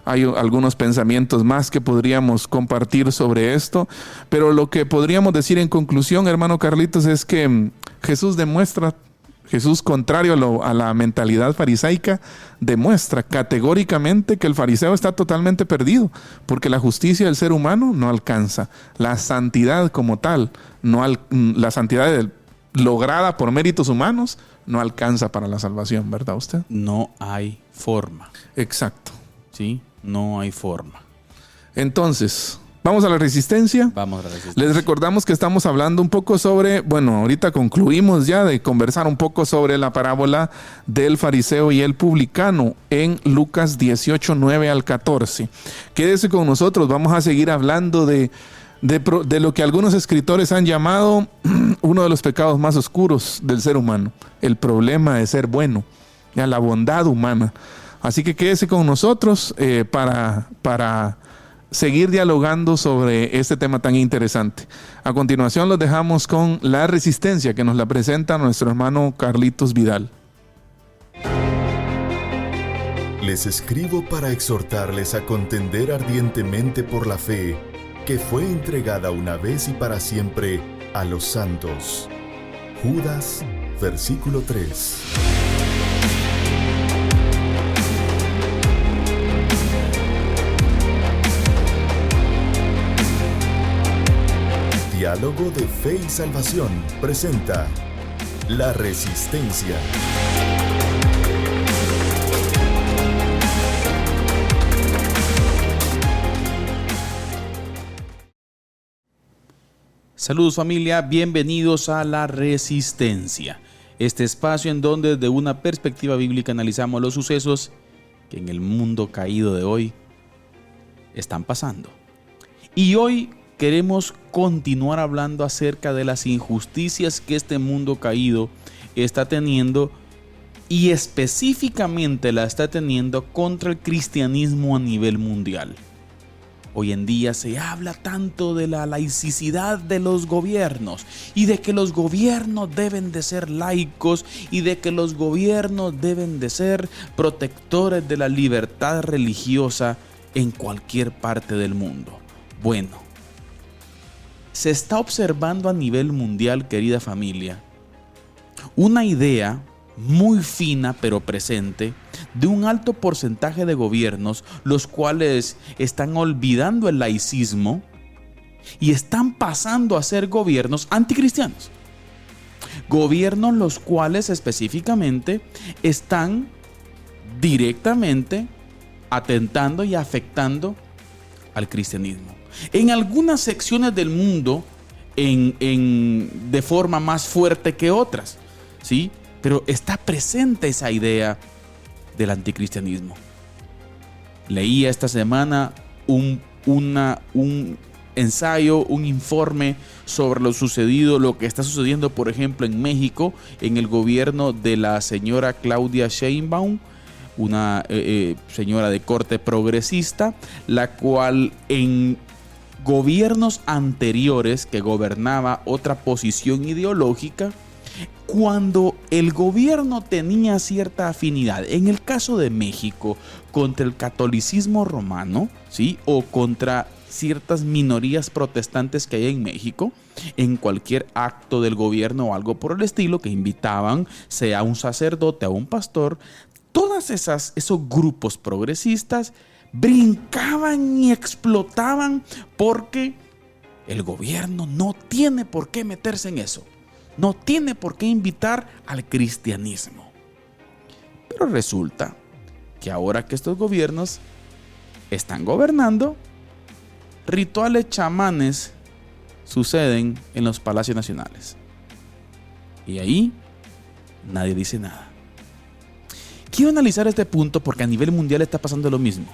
hay algunos pensamientos más que podríamos compartir sobre esto, pero lo que podríamos decir en conclusión, hermano Carlitos, es que Jesús, contrario a la mentalidad farisaica, demuestra categóricamente que el fariseo está totalmente perdido, porque la justicia del ser humano no alcanza. La santidad como tal, la santidad lograda por méritos humanos, no alcanza para la salvación, ¿verdad usted? No hay forma. Exacto. Sí, no hay forma. Entonces, ¿vamos a la resistencia? Vamos a la resistencia. Les recordamos que estamos hablando un poco sobre, ahorita concluimos ya de conversar un poco sobre la parábola del fariseo y el publicano en Lucas 18, 9 al 14. Quédese con nosotros, vamos a seguir hablando de lo que algunos escritores han llamado uno de los pecados más oscuros del ser humano, el problema de ser bueno, ya la bondad humana. Así que quédese con nosotros para seguir dialogando sobre este tema tan interesante. A continuación los dejamos con la resistencia que nos la presenta nuestro hermano Carlitos Vidal. Les escribo para exhortarles a contender ardientemente por la fe que fue entregada una vez y para siempre a los santos. Judas, versículo 3. Diálogo de Fe y Salvación presenta La Resistencia. Saludos familia, bienvenidos a La Resistencia, este espacio en donde desde una perspectiva bíblica analizamos los sucesos que en el mundo caído de hoy están pasando. Y hoy queremos continuar hablando acerca de las injusticias que este mundo caído está teniendo y específicamente la está teniendo contra el cristianismo a nivel mundial. Hoy en día se habla tanto de la laicidad de los gobiernos y de que los gobiernos deben de ser laicos y de que los gobiernos deben de ser protectores de la libertad religiosa en cualquier parte del mundo. Bueno, se está observando a nivel mundial, querida familia, una idea muy fina pero presente de un alto porcentaje de gobiernos los cuales están olvidando el laicismo y están pasando a ser gobiernos anticristianos. Gobiernos los cuales específicamente están directamente atentando y afectando al cristianismo. En algunas secciones del mundo de forma más fuerte que otras, ¿sí? Pero está presente esa idea del anticristianismo. Leía esta semana un ensayo, un informe sobre lo que está sucediendo, por ejemplo, en México, en el gobierno de la señora Claudia Sheinbaum, una señora de corte progresista, la cual en gobiernos anteriores que gobernaba otra posición ideológica, cuando el gobierno tenía cierta afinidad, en el caso de México, contra el catolicismo romano, ¿sí? O contra ciertas minorías protestantes que hay en México, en cualquier acto del gobierno o algo por el estilo, que invitaban, sea un sacerdote o un pastor, todos esos grupos progresistas brincaban y explotaban porque el gobierno no tiene por qué meterse en eso. No tiene por qué invitar al cristianismo. Pero resulta que ahora que estos gobiernos están gobernando, rituales chamanes suceden en los palacios nacionales. Y ahí nadie dice nada. Quiero analizar este punto porque a nivel mundial está pasando lo mismo.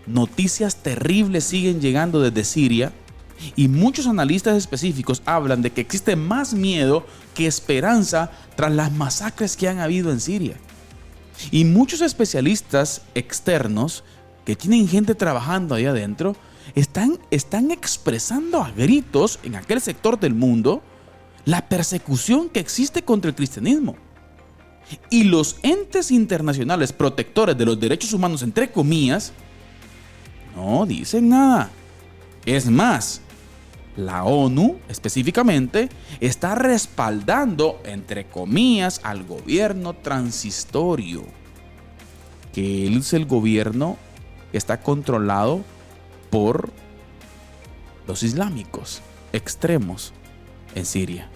Noticias terribles siguen llegando desde Siria y muchos analistas específicos hablan de que existe más miedo que esperanza tras las masacres que han habido en Siria. Y muchos especialistas externos que tienen gente trabajando ahí adentro están expresando a gritos en aquel sector del mundo la persecución que existe contra el cristianismo. Y los entes internacionales protectores de los derechos humanos, entre comillas, no dicen nada. Es más, la ONU específicamente está respaldando, entre comillas, al gobierno transitorio, que es el gobierno que está controlado por los islámicos extremos en Siria.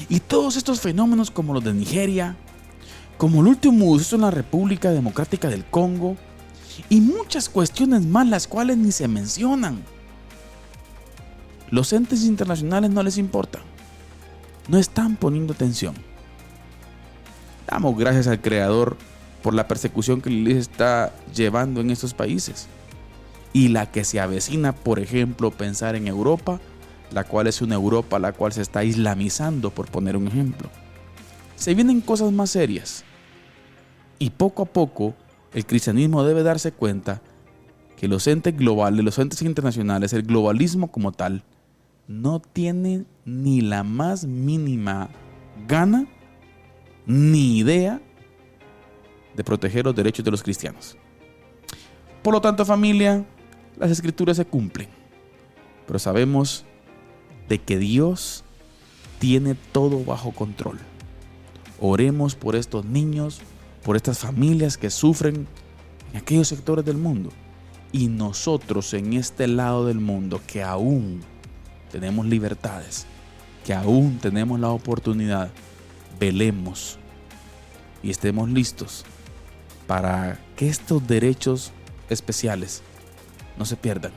Y todos estos fenómenos como los de Nigeria, como el último suceso en la República Democrática del Congo y muchas cuestiones más las cuales ni se mencionan. Los entes internacionales no les importa, no están poniendo atención. Damos gracias al Creador por la persecución que les está llevando en estos países y la que se avecina, por ejemplo, pensar en Europa, la cual es una Europa la cual se está islamizando, por poner un ejemplo. Se vienen cosas más serias y poco a poco el cristianismo debe darse cuenta que los entes globales, los entes internacionales, el globalismo como tal, no tiene ni la más mínima gana ni idea de proteger los derechos de los cristianos. Por lo tanto, familia, las escrituras se cumplen, pero sabemos de que Dios tiene todo bajo control. Oremos por estos niños, por estas familias que sufren en aquellos sectores del mundo, y nosotros en este lado del mundo que aún tenemos libertades, que aún tenemos la oportunidad, velemos y estemos listos para que estos derechos especiales no se pierdan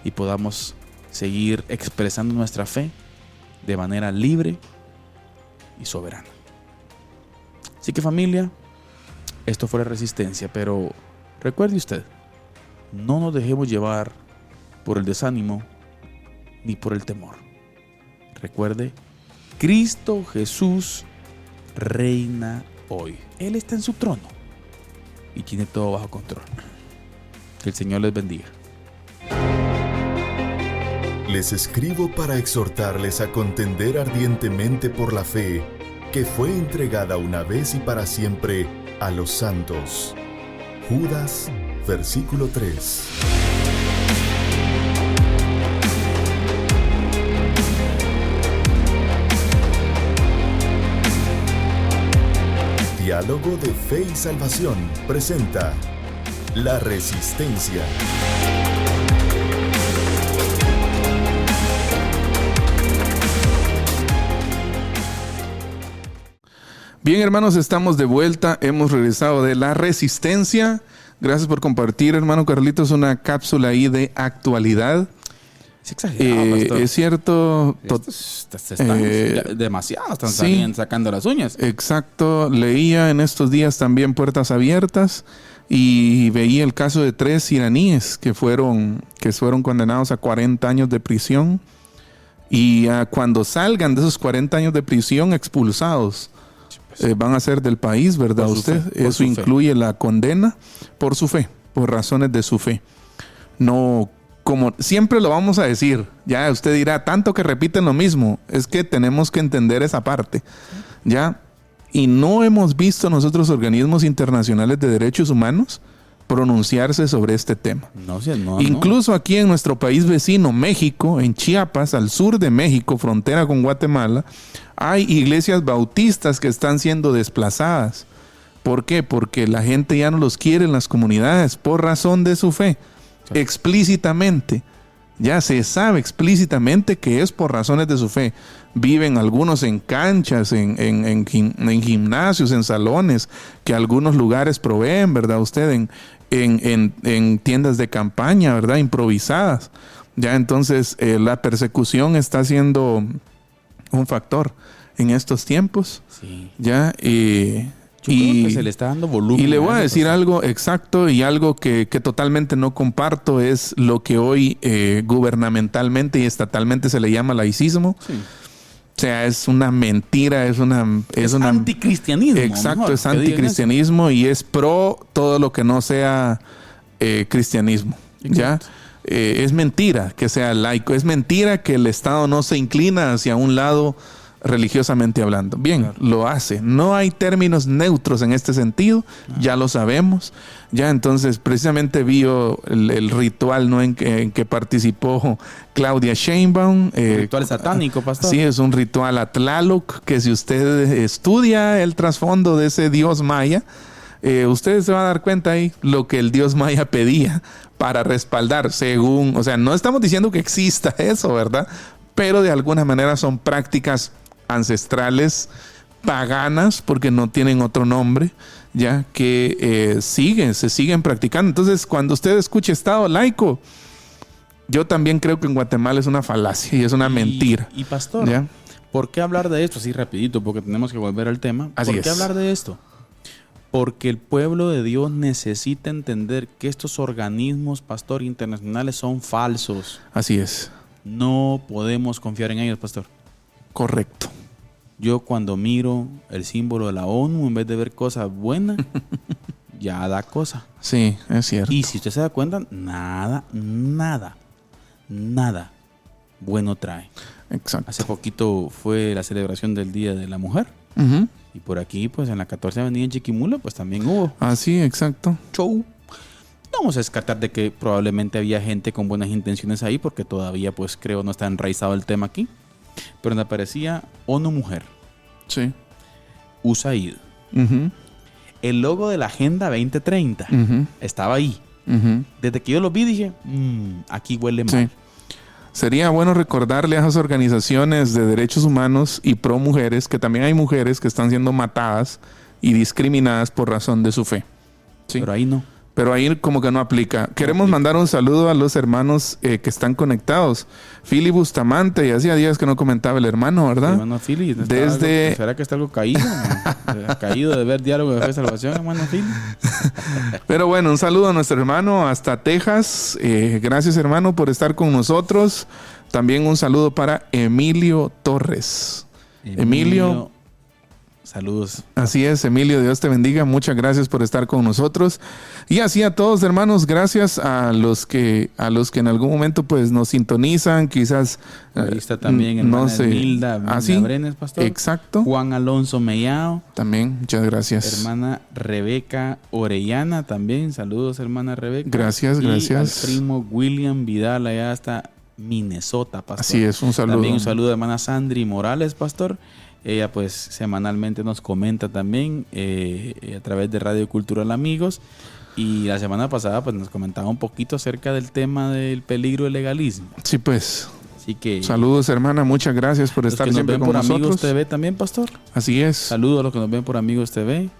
y podamos seguir expresando nuestra fe de manera libre y soberana. Así que, familia, esto fue La Resistencia, pero recuerde usted, no nos dejemos llevar por el desánimo ni por el temor. Recuerde, Cristo Jesús reina hoy. Él está en su trono y tiene todo bajo control. Que el Señor les bendiga. Les escribo para exhortarles a contender ardientemente por la fe que fue entregada una vez y para siempre a los santos. Judas, versículo 3. Diálogo de Fe y Salvación presenta La Resistencia. Bien, hermanos, estamos de vuelta. Hemos regresado de La Resistencia. Gracias por compartir, hermano Carlitos, una cápsula ahí de actualidad. Es exagerado, es cierto. Demasiado están sacando las uñas. Exacto. Leía en estos días también Puertas Abiertas y veía el caso de 3 iraníes que fueron condenados a 40 años de prisión. Y cuando salgan de esos 40 años de prisión, expulsados. Van a ser del país, ¿verdad? Eso incluye la condena por su fe, por razones de su fe. No, como siempre lo vamos a decir, ya usted dirá, tanto que repiten lo mismo, es que tenemos que entender esa parte, ¿ya? Y no hemos visto nosotros organismos internacionales de derechos humanos pronunciarse sobre este tema. Incluso aquí en nuestro país vecino, México, en Chiapas, al sur de México, frontera con Guatemala, hay iglesias bautistas que están siendo desplazadas. ¿Por qué? Porque la gente ya no los quiere en las comunidades por razón de su fe. Sí. Explícitamente. Ya se sabe explícitamente que es por razones de su fe. Viven algunos en canchas, en gimnasios, en salones que algunos lugares proveen, ¿verdad? En tiendas de campaña, ¿verdad? Improvisadas. Ya entonces la persecución está siendo un factor en estos tiempos. Sí. Ya, Yo creo que se le está dando volumen. y le voy a eso, decir pastor. algo exacto y algo que totalmente no comparto es lo que hoy gubernamentalmente y estatalmente se le llama laicismo. Sí. O sea, es una mentira, es una anticristianismo. Exacto, mejor, es que digan anticristianismo y es pro todo lo que no sea cristianismo. ¿Ya? Exacto. Es mentira que sea laico, es mentira que el Estado no se inclina hacia un lado religiosamente hablando. Bien, Claro. lo hace. No hay términos neutros en este sentido, ya lo sabemos. Ya entonces precisamente vio el ritual, ¿no? en que participó Claudia Sheinbaum. Ritual satánico, pastor. Sí, es un ritual a Tlaloc, que si usted estudia el trasfondo de ese dios maya, usted se va a dar cuenta ahí lo que el dios maya pedía para respaldar, según, o sea, no estamos diciendo que exista eso, ¿verdad? Pero de alguna manera son prácticas ancestrales, paganas, porque no tienen otro nombre, ya que se siguen practicando. Entonces, cuando usted escuche Estado laico, yo también creo que en Guatemala es una falacia y es una mentira. Y pastor, ¿Ya? ¿por qué hablar de esto? Así rapidito, porque tenemos que volver al tema. Así ¿Por qué es. hablar de esto? Porque el pueblo de Dios necesita entender que estos organismos, pastor, internacionales son falsos. Así es. No podemos confiar en ellos, pastor. Correcto. Yo cuando miro el símbolo de la ONU, en vez de ver cosas buenas, ya da cosa. Sí, es cierto. Y si usted se da cuenta, nada bueno trae. Exacto. Hace poquito fue la celebración del Día de la Mujer. Ujú. Y por aquí, pues en la 14 Avenida en Chiquimula, pues también hubo Así, exacto. show. No vamos a descartar de que probablemente había gente con buenas intenciones ahí, porque todavía, pues creo, no está enraizado el tema aquí. Pero donde aparecía ONU Mujer, Sí. USAID. Ujú, El logo de la Agenda 2030 ujú, estaba ahí. ujú. Desde que yo lo vi dije, aquí huele mal. Sí. Sería bueno recordarle a esas organizaciones de derechos humanos y pro mujeres que también hay mujeres que están siendo matadas y discriminadas por razón de su fe. Sí. Pero ahí no. Pero ahí como que no aplica. Queremos mandar un saludo a los hermanos que están conectados. Philly Bustamante, y hacía días que no comentaba el hermano, ¿verdad? Hermano Philly, ¿está Desde- algo- ¿será que está algo caído? Caído de ver Diálogo de Fe y Salvación, hermano Philly. Pero bueno, un saludo a nuestro hermano hasta Texas. Gracias, hermano, por estar con nosotros. También un saludo para Emilio Torres. Emilio. Saludos. Así es, Emilio, Dios te bendiga. Muchas gracias por estar con nosotros. Y así a todos, hermanos, gracias a los que en algún momento pues nos sintonizan, quizás Ahí está también hermana no sé. Milda ¿Sí? Brenes, pastor. Exacto. Juan Alonso Mellao. También, muchas gracias. Hermana Rebeca Orellana también. Saludos, hermana Rebeca. Gracias, Y gracias. al primo William Vidal allá hasta Minnesota, pastor. Así es, un saludo. También un saludo a hermana Sandri Morales, pastor. Ella pues semanalmente nos comenta también a través de Radio Cultural Amigos. Y la semana pasada pues nos comentaba un poquito acerca del tema del peligro del legalismo. Sí, pues. Así que Saludos, hermana. Muchas gracias por los estar que nos siempre ven con por nosotros. Amigos TV también, pastor. Así es. Saludos a los que nos ven por Amigos TV.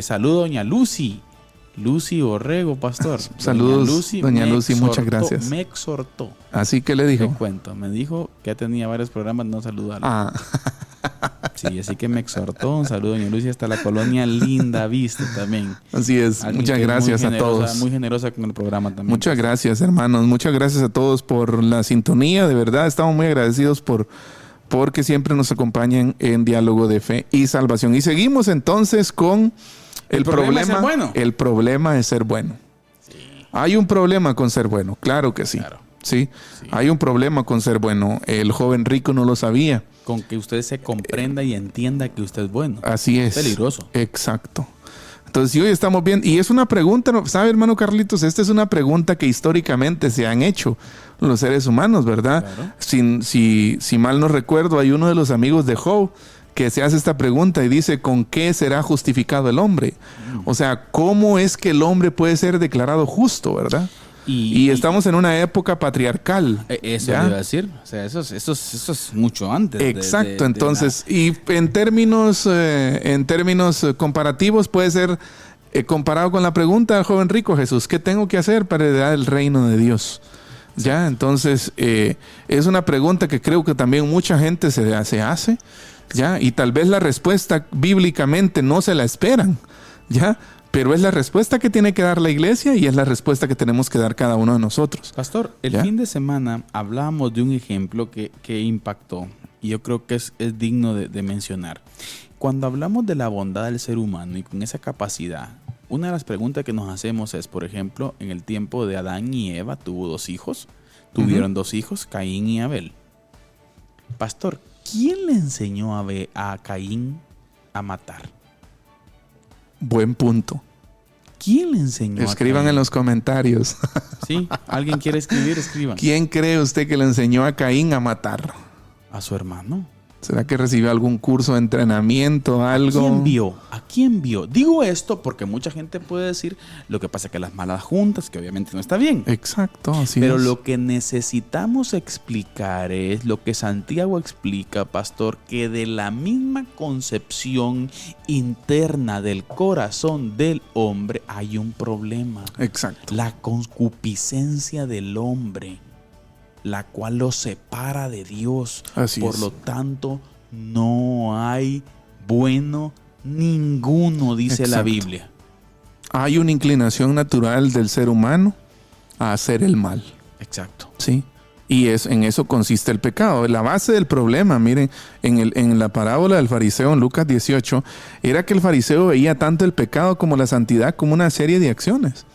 Saludo a doña Lucy. Lucy Borrego, pastor. Saludos, doña me Lucy, muchas exhortó, gracias. Me exhortó. Así que le Te dijo. cuento. Me dijo que ya tenía varios programas no saludarlo. Ah, Sí, así que me exhortó. Un saludo, doña Lucy, hasta la colonia Linda Vista también. así es. Alguien Muchas que es muy gracias a generosa, todos. Muy generosa con el programa también. Muchas gracias, hermanos. Muchas gracias a todos por la sintonía. De verdad, estamos muy agradecidos porque siempre nos acompañan en Diálogo de Fe y Salvación. Y seguimos entonces con el problema es ser bueno. El problema es ser bueno. Hay un problema con ser bueno, claro que sí. Claro. Sí, hay un problema con ser bueno. El joven rico no lo sabía. Con que usted se comprenda y entienda que usted es bueno. Así es. Peligroso. Exacto. Entonces, si hoy estamos bien, y es una pregunta, ¿sabe, hermano Carlitos? Esta es una pregunta que históricamente se han hecho los seres humanos, ¿verdad? Claro. Si mal no recuerdo, hay uno de los amigos de Job que se hace esta pregunta y dice, ¿con qué será justificado el hombre? O sea, ¿cómo es que el hombre puede ser declarado justo, verdad? Y estamos en una época patriarcal. Eso ¿ya? le iba a decir. O sea, eso es mucho antes. Exacto, entonces, y en términos comparativos puede ser comparado con la pregunta del joven rico, Jesús, ¿qué tengo que hacer para heredar el reino de Dios? Ya, entonces es una pregunta que creo que también mucha gente se hace. ¿ya? Y tal vez la respuesta bíblicamente no se la esperan, ¿ya? Pero es la respuesta que tiene que dar la iglesia y es la respuesta que tenemos que dar cada uno de nosotros. Pastor, el ¿Ya? fin de semana hablábamos de un ejemplo que impactó y yo creo que es digno de mencionar. Cuando hablamos de la bondad del ser humano y con esa capacidad, una de las preguntas que nos hacemos es, por ejemplo, en el tiempo de Adán y Eva tuvo 2 hijos, tuvieron 2 hijos, Caín y Abel. Pastor, ¿quién le enseñó a Caín a matar? Buen punto. ¿Quién le enseñó Escriban a Caín? en los comentarios. Sí, ¿alguien quiere escribir? Escriban. ¿Quién cree usted que le enseñó a Caín a matar? A su hermano. ¿Será que recibió algún curso de entrenamiento, algo? ¿Quién vio? ¿A quién vio? Digo esto porque mucha gente puede decir lo que pasa que las malas juntas, que obviamente no está bien. Exacto, así Pero es. lo que necesitamos explicar es lo que Santiago explica, pastor, que de la misma concepción interna del corazón del hombre hay un problema. Exacto. La concupiscencia del hombre, la cual lo separa de Dios. Así Por es. lo tanto, no hay bueno ninguno, dice la Exacto. Biblia. Hay una inclinación natural del ser humano a hacer el mal, Exacto. ¿sí? Y en eso consiste el pecado. La base del problema, miren, en la parábola del fariseo en Lucas 18, era que el fariseo veía tanto el pecado como la santidad como una serie de acciones,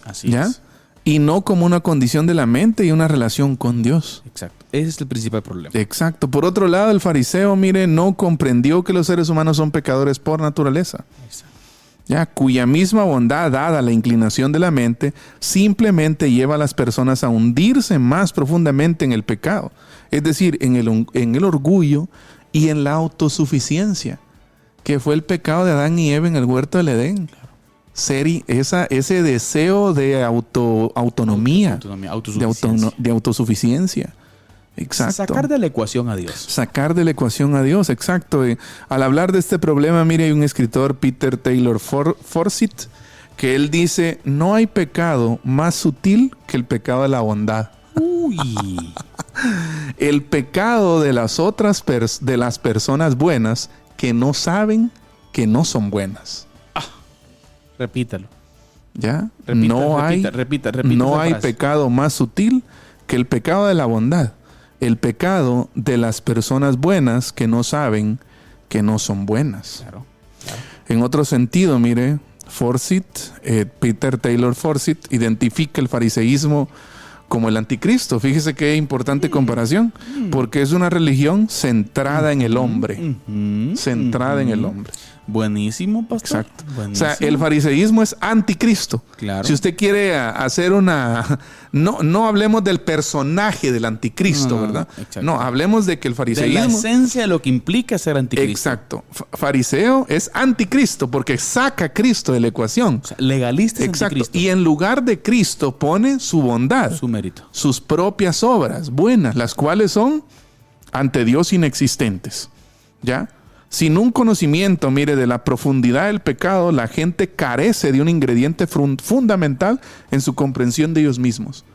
Así ¿ya? es. Y no como una condición de la mente y una relación con Dios. Exacto. Ese es el principal problema. Exacto. Por otro lado, el fariseo, mire, no comprendió que los seres humanos son pecadores por naturaleza, Exacto. ya, cuya misma bondad, dada la inclinación de la mente, simplemente lleva a las personas a hundirse más profundamente en el pecado, es decir, en el orgullo y en la autosuficiencia, que fue el pecado de Adán y Eva en el huerto del Edén. Ese deseo de autonomía, Autonomía, autosuficiencia. de autosuficiencia. Exacto. Sacar de la ecuación a Dios. Sacar de la ecuación a Dios, exacto. Al hablar de este problema, mire, hay un escritor, Peter Taylor Forsyth, que él dice, no hay pecado más sutil que el pecado de la bondad. Uy. El pecado de las otras de las personas buenas que no saben que no son buenas. Repítalo. ¿Ya? Repita No esa hay frase. pecado más sutil que el pecado de la bondad. El pecado de las personas buenas que no saben que no son buenas. Claro. En otro sentido, mire, Peter Taylor Forsyth identifica el fariseísmo como el anticristo. Fíjese qué importante comparación, porque es una religión centrada en el hombre. Centrada en el hombre. Buenísimo, pastor. Exacto. Buenísimo. O sea, el fariseísmo es anticristo. Claro. Si usted quiere hacer una... No hablemos del personaje del anticristo, No, ¿verdad? exacto. No, hablemos de que el de fariseísmo... la esencia de lo que implica ser anticristo. Exacto. Fariseo es anticristo porque saca a Cristo de la ecuación. O sea, legalista es Exacto. anticristo. Y en lugar de Cristo pone su bondad, Su mérito. sus propias obras buenas, las cuales son ante Dios inexistentes. ¿Ya? Sin un conocimiento, mire, de la profundidad del pecado, la gente carece de un ingrediente fundamental en su comprensión de ellos mismos.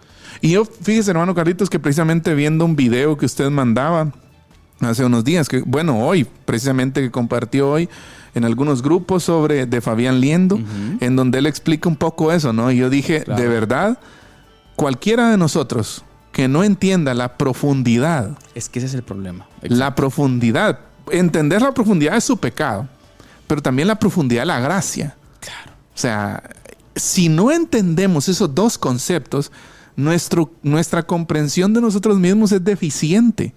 Y yo, fíjese, hermano Carlitos, que precisamente viendo un video que usted mandaba hace unos días, hoy, precisamente que compartió hoy en algunos grupos de Fabián Liendo, en donde él explica un poco eso, ¿no? Y yo dije, Claro. de verdad, cualquiera de nosotros que no entienda la profundidad, Es que ese es el problema. la profundidad, entender la profundidad de su pecado, pero también la profundidad de la gracia. Claro. O sea, si no entendemos esos dos conceptos, nuestra comprensión de nosotros mismos es deficiente.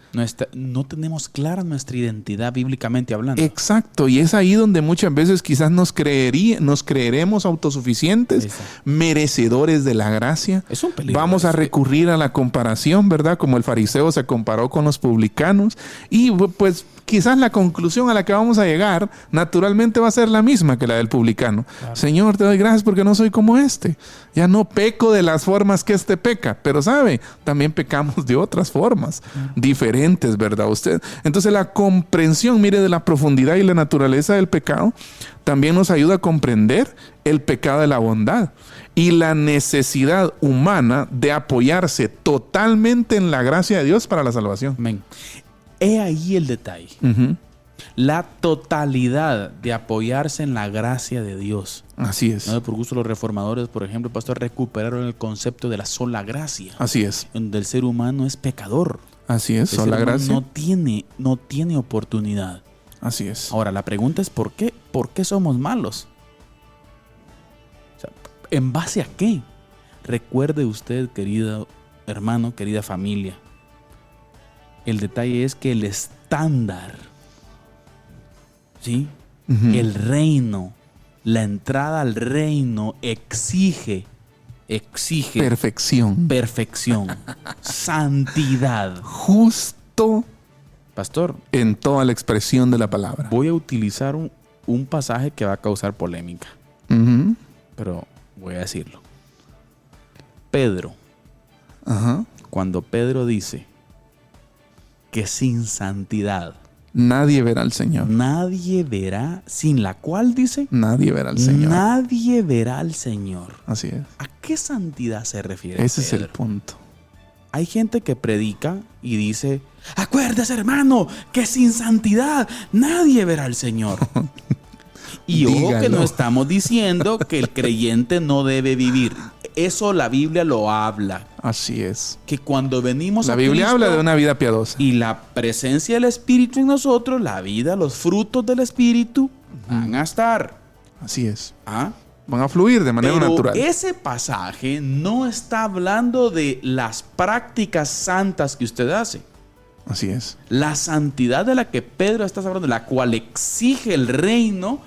No tenemos clara nuestra identidad bíblicamente hablando. Exacto, y es ahí donde muchas veces quizás nos creeremos autosuficientes, Exacto. merecedores de la gracia. Es un peligro. Vamos a recurrir a la comparación, ¿verdad? Como el fariseo se comparó con los publicanos. Y pues quizás la conclusión a la que vamos a llegar naturalmente va a ser la misma que la del publicano. Claro. Señor, te doy gracias porque no soy como este. Ya no peco de las formas que este peca. Pero sabe, también pecamos de otras formas diferentes, ¿verdad? Usted. Entonces la comprensión, mire, de la profundidad y la naturaleza del pecado también nos ayuda a comprender el pecado de la bondad y la necesidad humana de apoyarse totalmente en la gracia de Dios para la salvación. Amén. He ahí el detalle. Ujú. La totalidad de apoyarse en la gracia de Dios. Así es. No por gusto los reformadores, por ejemplo, pastor, recuperaron el concepto de la sola gracia. Así es. Donde el ser humano es pecador. Así es, El ser sola humano gracia. no tiene oportunidad. Así es. Ahora, la pregunta es ¿por qué? ¿Por qué somos malos? O sea, ¿en base a qué? Recuerde usted, querido hermano, querida familia. El detalle es que el estándar, ¿sí? Ujú. El reino, la entrada al reino exige Perfección. perfección, santidad. Justo Pastor, en toda la expresión de la palabra. voy a utilizar un pasaje que va a causar polémica, Ujú. pero voy a decirlo. Pedro, Ajá. cuando Pedro dice que sin santidad Nadie verá al Señor. nadie verá, sin la cual dice, Nadie verá al Señor. nadie verá al Señor. Así es. ¿A qué santidad se refiere Ese es el Pedro? punto. Hay gente que predica y dice, acuérdese hermano, que sin santidad nadie verá al Señor. Y ojo que Dígalo. no estamos diciendo que el creyente no debe vivir. Eso la Biblia lo habla. Así es. Que cuando venimos La a Biblia Cristo habla de una vida piadosa. y la presencia del Espíritu en nosotros, la vida, los frutos del Espíritu van a estar. Así es. ¿Ah? Van a fluir de manera Pero natural. ese pasaje no está hablando de las prácticas santas que usted hace. Así es. La santidad de la que Pedro está hablando, de la cual exige el reino,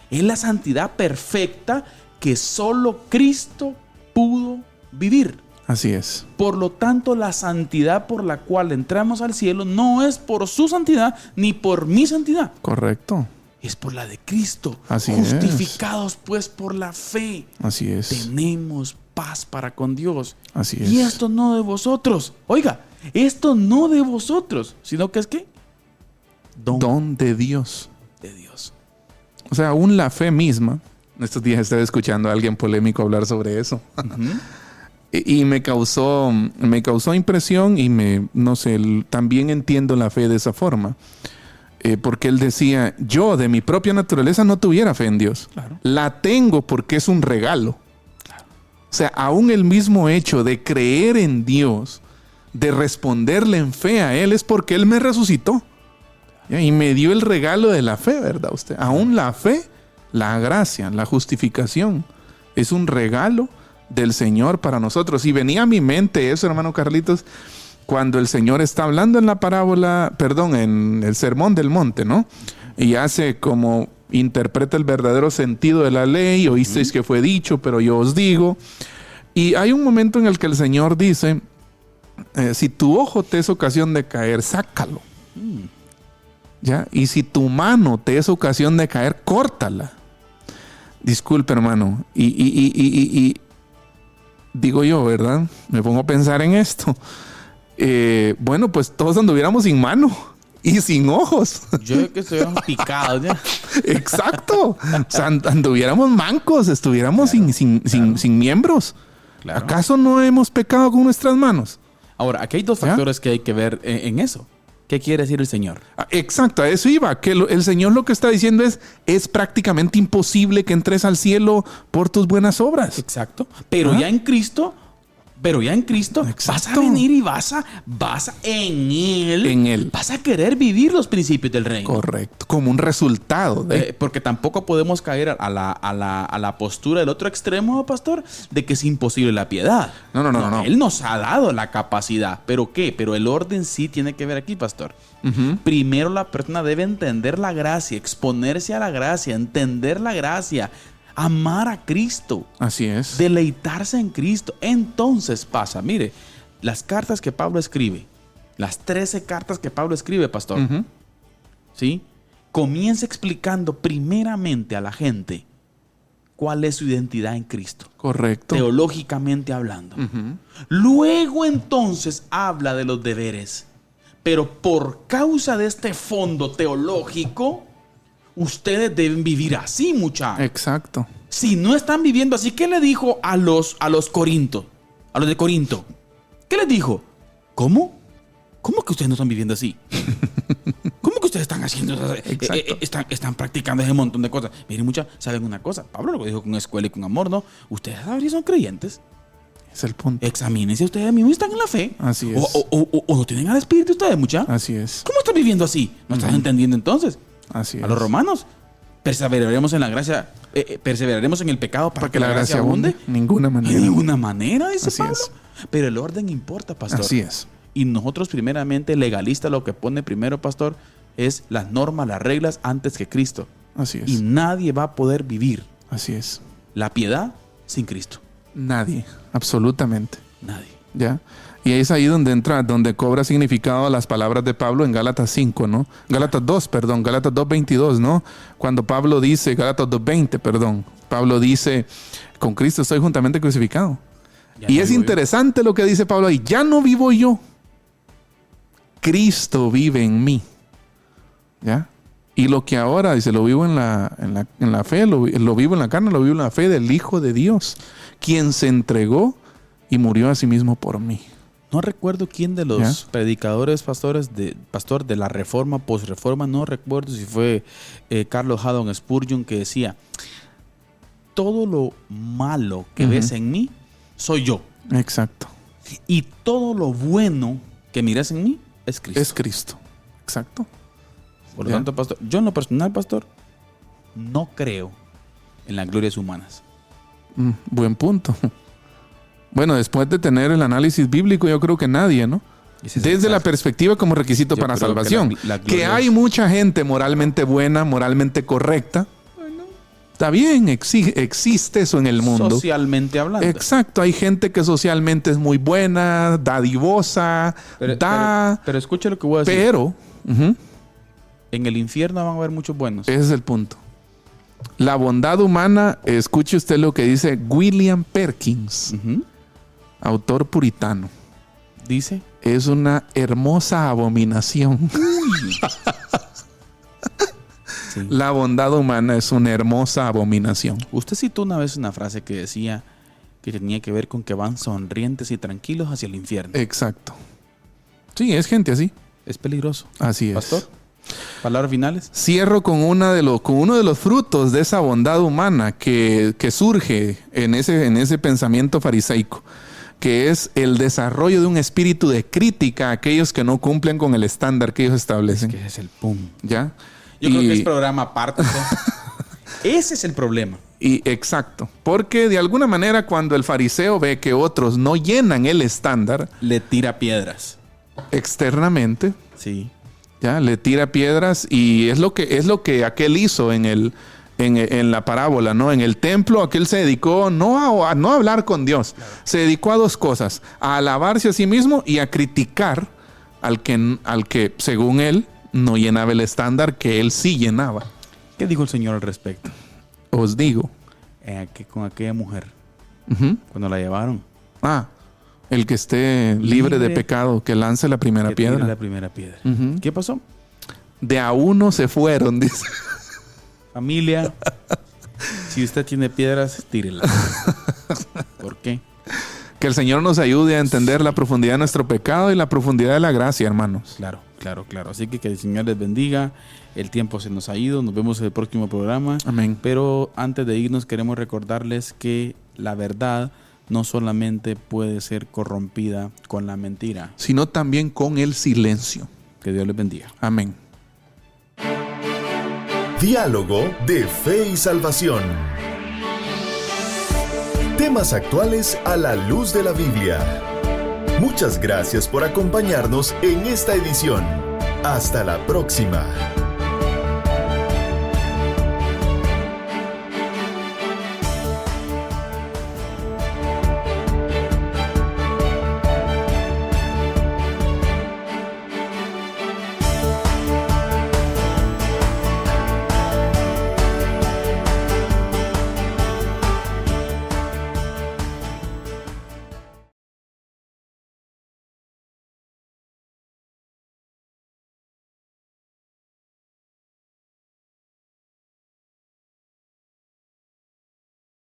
es la santidad perfecta que solo Cristo pudo vivir. Así es. Por lo tanto, la santidad por la cual entramos al cielo no es por su santidad ni por mi santidad. Correcto. Es por la de Cristo. Así es. Justificados pues por la fe. Así es. Tenemos paz para con Dios. Así es. Y esto no de vosotros. Oiga, esto no de vosotros, sino que es ¿qué? Don de Dios. de Dios. O sea, aún la fe misma. En estos días estaba escuchando a alguien polémico hablar sobre eso. Y me causó impresión y no sé, también entiendo la fe de esa forma. Porque él decía, yo de mi propia naturaleza no tuviera fe en Dios. Claro. La tengo porque es un regalo. Claro. O sea, aún el mismo hecho de creer en Dios, de responderle en fe a Él, es porque Él me resucitó. ¿Ya? Y me dio el regalo de la fe, ¿verdad usted? Aún la fe, la gracia, la justificación, es un regalo del Señor para nosotros. Y venía a mi mente eso, hermano Carlitos, cuando el Señor está hablando en la parábola, en el Sermón del Monte, ¿no? Y hace como interpreta el verdadero sentido de la ley, oísteis que fue dicho, pero yo os digo. Y hay un momento en el que el Señor dice, si tu ojo te es ocasión de caer, sácalo. ¿Ya? Y si tu mano te es ocasión de caer, córtala. Disculpe, hermano. Y digo yo, ¿verdad? Me pongo a pensar en esto. Bueno, pues todos anduviéramos sin mano y sin ojos. Yo creo que estuviéramos picados, ¿ya? Exacto. O sea, anduviéramos mancos, estuviéramos sin miembros. Claro. ¿Acaso no hemos pecado con nuestras manos? Ahora, aquí hay dos ¿Ya? factores que hay que ver en eso. ¿Qué quiere decir el Señor? Exacto, a eso iba. Que el Señor lo que está diciendo es prácticamente imposible que entres al cielo por tus buenas obras. Exacto. Pero ya en Cristo, vas a Exacto. venir y vas a en Él, vas a querer vivir los principios del reino. Correcto, como un resultado de... Porque tampoco podemos caer a la postura del otro extremo, pastor, de que es imposible la piedad. No. Él nos ha dado la capacidad. ¿Pero qué? Pero el orden sí tiene que ver aquí, pastor. Ujú. Primero la persona debe entender la gracia, exponerse a la gracia, entender la gracia, amar a Cristo, Así es. deleitarse en Cristo. Entonces pasa, mire, las cartas que Pablo escribe, las 13 cartas que Pablo escribe, pastor, Ujú. ¿sí? Comienza explicando primeramente a la gente cuál es su identidad en Cristo, Correcto. teológicamente hablando. Ujú. Luego entonces habla de los deberes. Pero por causa de este fondo teológico, ustedes deben vivir así, muchachos. Exacto. Si no están viviendo así, ¿qué le dijo a los Corinto? A los de Corinto. ¿Qué les dijo? ¿Cómo? ¿Cómo que ustedes no están viviendo así? ¿Cómo que ustedes están haciendo? Exacto. Están practicando ese montón de cosas. Miren, muchachos, ¿saben una cosa? Pablo lo dijo con escuela y con amor, ¿no? Ustedes a ver si son creyentes. Es el punto. Examínense ustedes mismos y están en la fe. Así es. O no tienen al Espíritu ustedes, muchachos. Así es. ¿Cómo estás viviendo así? ¿No estás entendiendo entonces? Así es. A los romanos. Perseveraremos en la gracia, perseveraremos en el pecado para que la gracia abunde. Ninguna manera. De ninguna manera, dice Así Pablo. es. Pero el orden importa, pastor. Así es. Y nosotros primeramente, legalistas, lo que pone primero, pastor, es las normas, las reglas antes que Cristo. Así es. Y nadie va a poder vivir Así es. la piedad sin Cristo. Nadie. Absolutamente. Nadie. ¿Ya? Y es ahí donde cobra significado las palabras de Pablo en Gálatas 5, ¿no? Gálatas 2:22, ¿no? Cuando Pablo dice, Gálatas 2:20, perdón. Pablo dice, con Cristo estoy juntamente crucificado. Ya Y no es vivo interesante lo que dice Pablo ahí. Ya no vivo yo. Cristo vive en mí. ¿Ya? Y lo que ahora, dice, lo vivo en la fe, lo vivo en la carne, lo vivo en la fe del Hijo de Dios, quien se entregó y murió a sí mismo por mí. No recuerdo quién de los predicadores, pastor de la reforma, posreforma, no recuerdo si fue Carlos Haddon Spurgeon, que decía, todo lo malo que ves en mí, soy yo. Exacto. Y todo lo bueno que miras en mí, es Cristo. Es Cristo. Exacto. Por lo tanto, pastor, yo en lo personal, pastor, no creo en las glorias humanas. Buen punto. Bueno, después de tener el análisis bíblico, yo creo que nadie, ¿no? Desde la perspectiva como requisito para salvación. Que hay mucha gente moralmente buena, moralmente correcta. Está bien, existe eso en el mundo. Socialmente hablando. Exacto, hay gente que socialmente es muy buena, dadivosa, pero escucha lo que voy a decir. Pero en el infierno van a haber muchos buenos. ese es el punto. La bondad humana, escuche usted lo que dice William Perkins, autor puritano. Dice, es una hermosa abominación. sí. La bondad humana es una hermosa abominación. Usted citó una vez una frase que decía que tenía que ver con que van sonrientes y tranquilos hacia el infierno. Exacto. Sí, es gente así. Es peligroso. Así es. Pastor, palabras finales. Cierro con uno de los frutos de esa bondad humana que surge en ese pensamiento fariseico, que es el desarrollo de un espíritu de crítica a aquellos que no cumplen con el estándar que ellos establecen. Es que ese es el pum. ¿Ya? Yo creo que es programa aparte. Ese es el problema. Y exacto. Porque de alguna manera cuando el fariseo ve que otros no llenan el estándar, le tira piedras. Externamente. Sí. Ya, le tira piedras y es lo que aquel hizo en la parábola, ¿no? En el templo aquel se dedicó no a hablar con Dios, claro. Se dedicó a dos cosas: a alabarse a sí mismo y a criticar al que según él no llenaba el estándar que él sí llenaba. ¿Qué dijo el Señor al respecto? Os digo. Con aquella mujer, cuando la llevaron. El que esté libre de pecado, que lance la primera piedra. La primera piedra. ¿Qué pasó? De a uno se fueron, dice. Familia, si usted tiene piedras, tírela. ¿Por qué? Que el Señor nos ayude a entender la profundidad de nuestro pecado y la profundidad de la gracia, hermanos. Claro. Así que el Señor les bendiga. El tiempo se nos ha ido. Nos vemos en el próximo programa. Amén. Pero antes de irnos, queremos recordarles que la verdad no solamente puede ser corrompida con la mentira, sino también con el silencio. Que Dios les bendiga. Amén. Diálogo de fe y salvación. Temas actuales a la luz de la Biblia. Muchas gracias por acompañarnos en esta edición. Hasta la próxima.